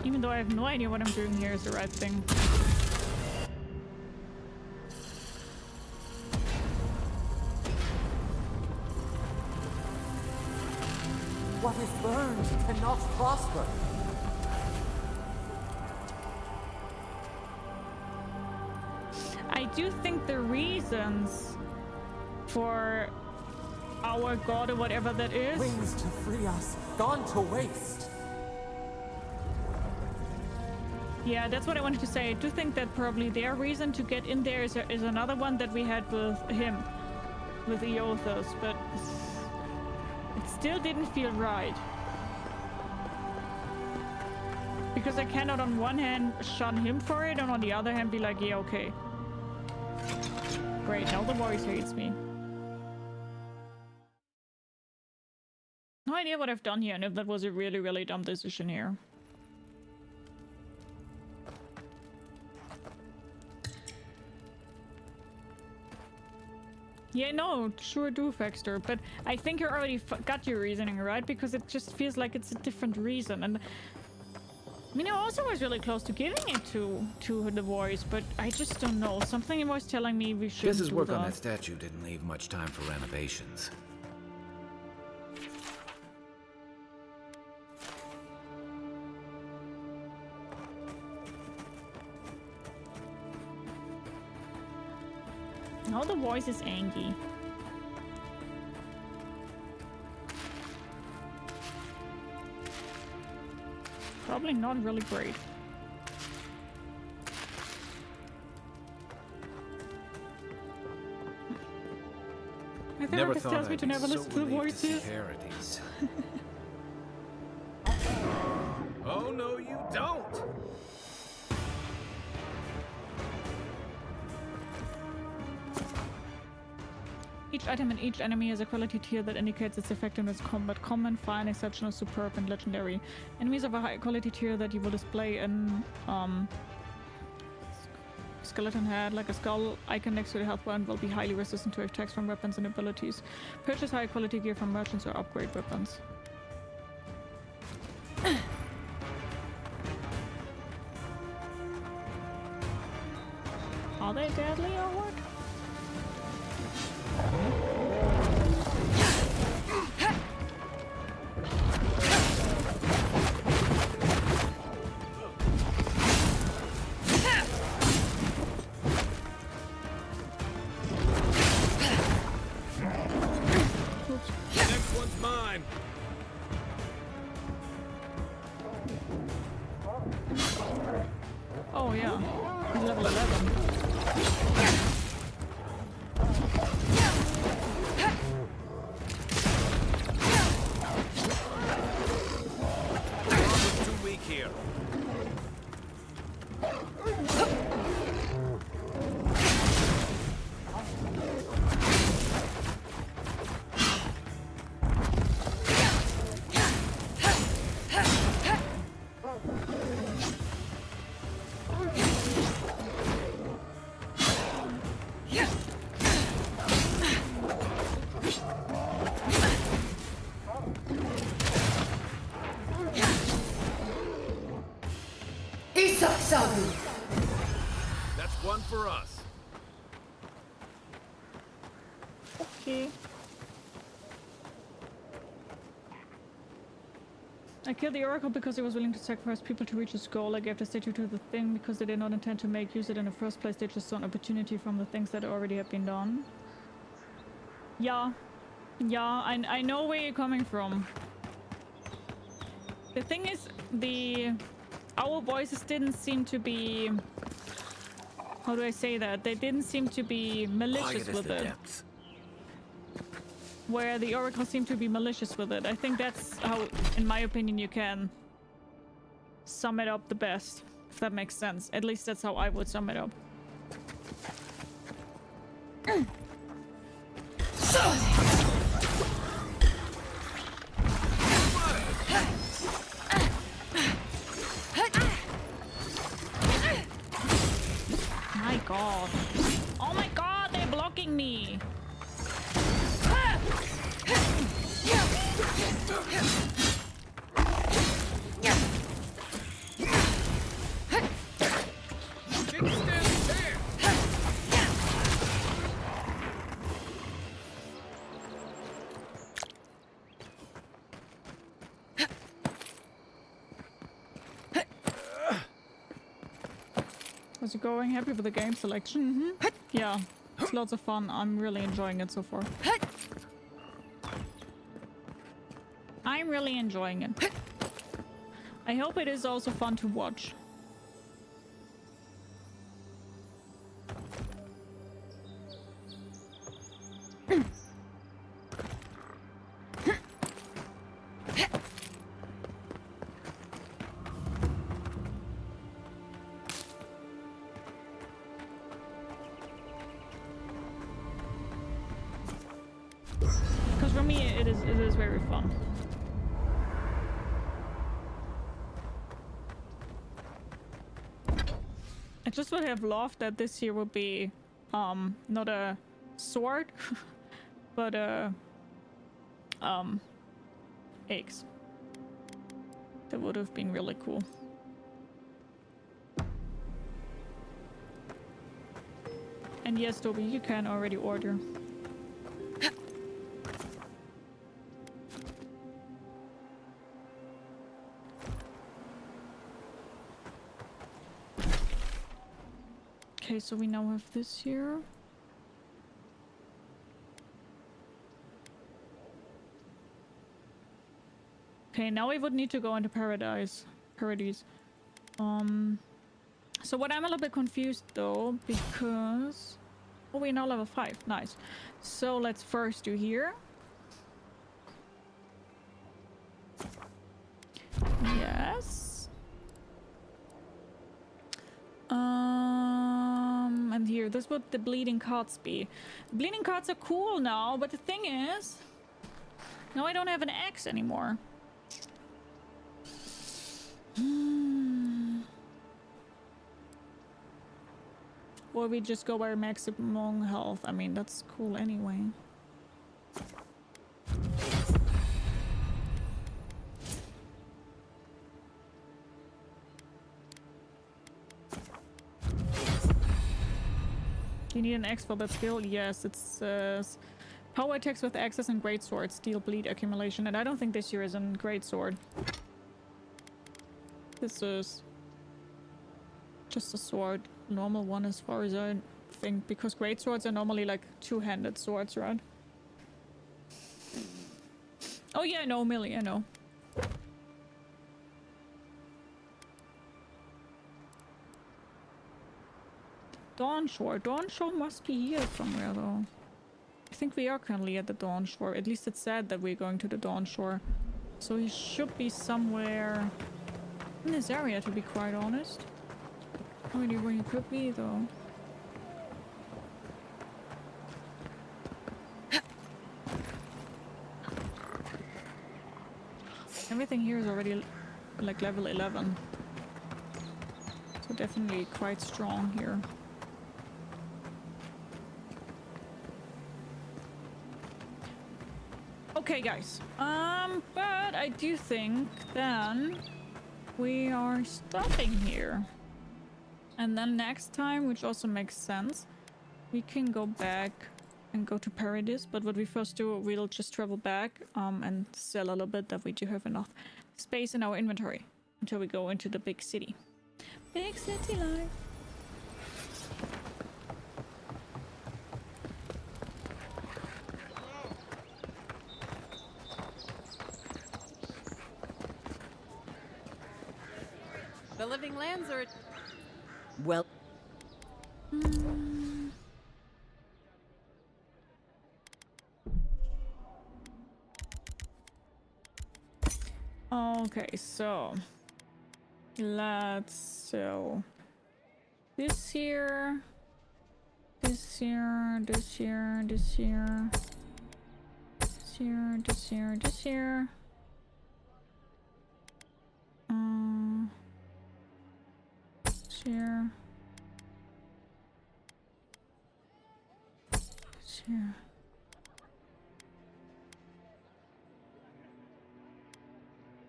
Even though I have no idea what I'm doing here is the right thing. What is burned cannot prosper. I do think the reasons for our god or whatever that is. Wings to free us, gone to waste. Yeah, that's what I wanted to say. I do think that probably their reason to get in there is another one that we had with him, with Eothas, but it still didn't feel right. Because I cannot on one hand shun him for it, and on the other hand be like, yeah, okay. Great, now the voice hates me. No idea what I've done here, and if that was a really, really dumb decision here. Yeah, no, sure do, Fexter, but I think you already got your reasoning, right? Because it just feels like it's a different reason, and I mean, I also was really close to giving it to the voice, but I just don't know. Something was telling me we shouldn't Guess his do work that. on that statue didn't leave much time for renovations. Now the voice is angry. Probably not really great. My therapist tells me to never listen to the voices. Parodies. Oh no, you don't! Each item and each enemy has a quality tier that indicates its effectiveness: combat, common, fine, exceptional, superb, and legendary. Enemies of a high quality tier that you will display in skeleton head, like a skull icon next to the health button, will be highly resistant to attacks from weapons and abilities. Purchase high quality gear from merchants or upgrade weapons. Are they deadly or what? Next one's mine. Oh yeah, he's level 11. Here. That's one for us. Okay. I killed the Oracle because he was willing to sacrifice people to reach his goal. I gave the statue to the thing because they did not intend to make use of it in the first place. They just saw an opportunity from the things that already had been done. Yeah. Yeah, I know where you're coming from. The thing is, our voices didn't seem to be... How do I say that? They didn't seem to be malicious with it. Depths. Where the Oracle seemed to be malicious with it. I think that's how, in my opinion, you can sum it up the best. If that makes sense. At least that's how I would sum it up. My god. Oh my god, they're blocking me. How's it going? Happy with the game selection? Yeah, it's lots of fun. I'm really enjoying it so far. I'm really enjoying it. I hope it is also fun to watch. very fun. I just would have loved that this here would be not a sword but eggs. That would have been really cool. And yes, Toby, you can already order. Okay, so we now have this here. Okay, now we would need to go into Paradise. So what I'm a little bit confused though, because... Oh, we're now level 5. Nice. So let's first do here. Yes. And here, this would the bleeding cards be. Bleeding cards are cool now, but the thing is... Now I don't have an axe anymore. Or we just go by maximum health. I mean, that's cool anyway. You need an axe for that skill? Yes, it's power attacks with axes and great swords, deal bleed accumulation. And I don't think this here is a great sword. This is just a sword. Normal one as far as I think, because great swords are normally like two-handed swords, right? Oh yeah, I know, Millie, I know. Dawn Shore. Dawn Shore must be here somewhere though. I think we are currently at the Dawn Shore. At least it said that we're going to the Dawn Shore. So he should be somewhere in this area, to be quite honest. I don't know where he could be though. Everything here is already like level 11. So definitely quite strong here. Okay guys, but I do think then we are stopping here. And then next time, which also makes sense, we can go back and go to Paradise. But what we first do, we'll just travel back and sell a little bit that we do have enough space in our inventory until we go into the big city. Big city life. The living lands are... Well... Okay, so let's sell this here, this here, this here, this here, this here, this here, this here. Here. Here.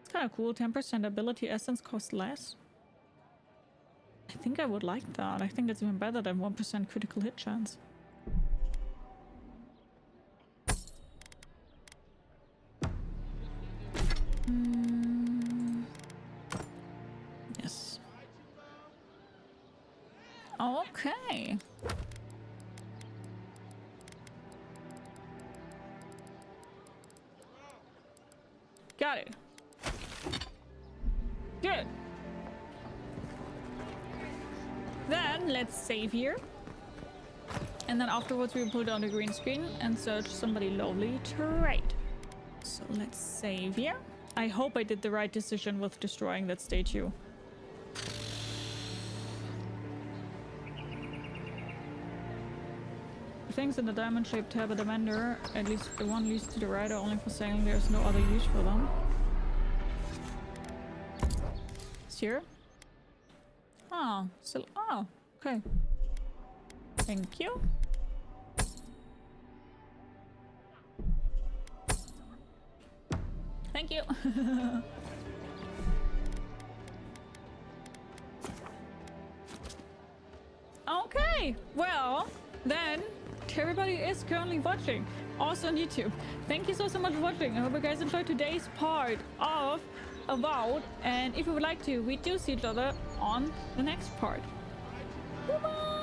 It's kind of cool. 10% ability essence cost less. I think I would like that. I think it's even better than 1% critical hit chance. Yes. Okay. Got it. Good. Then let's save here. And then afterwards we'll put on the green screen and search somebody lovely to raid. So let's save here. I hope I did the right decision with destroying that statue. things in the diamond-shaped tab at the vendor. At least the one leads to the rider, only for saying there's no other use for them. It's here. Oh, still. Oh, okay. Thank you. Thank you. Okay, well, then everybody is currently watching, also on YouTube. Thank you so much for watching. I hope you guys enjoyed today's part of Avowed, and if you would like to, we do see each other on the next part. Bye-bye.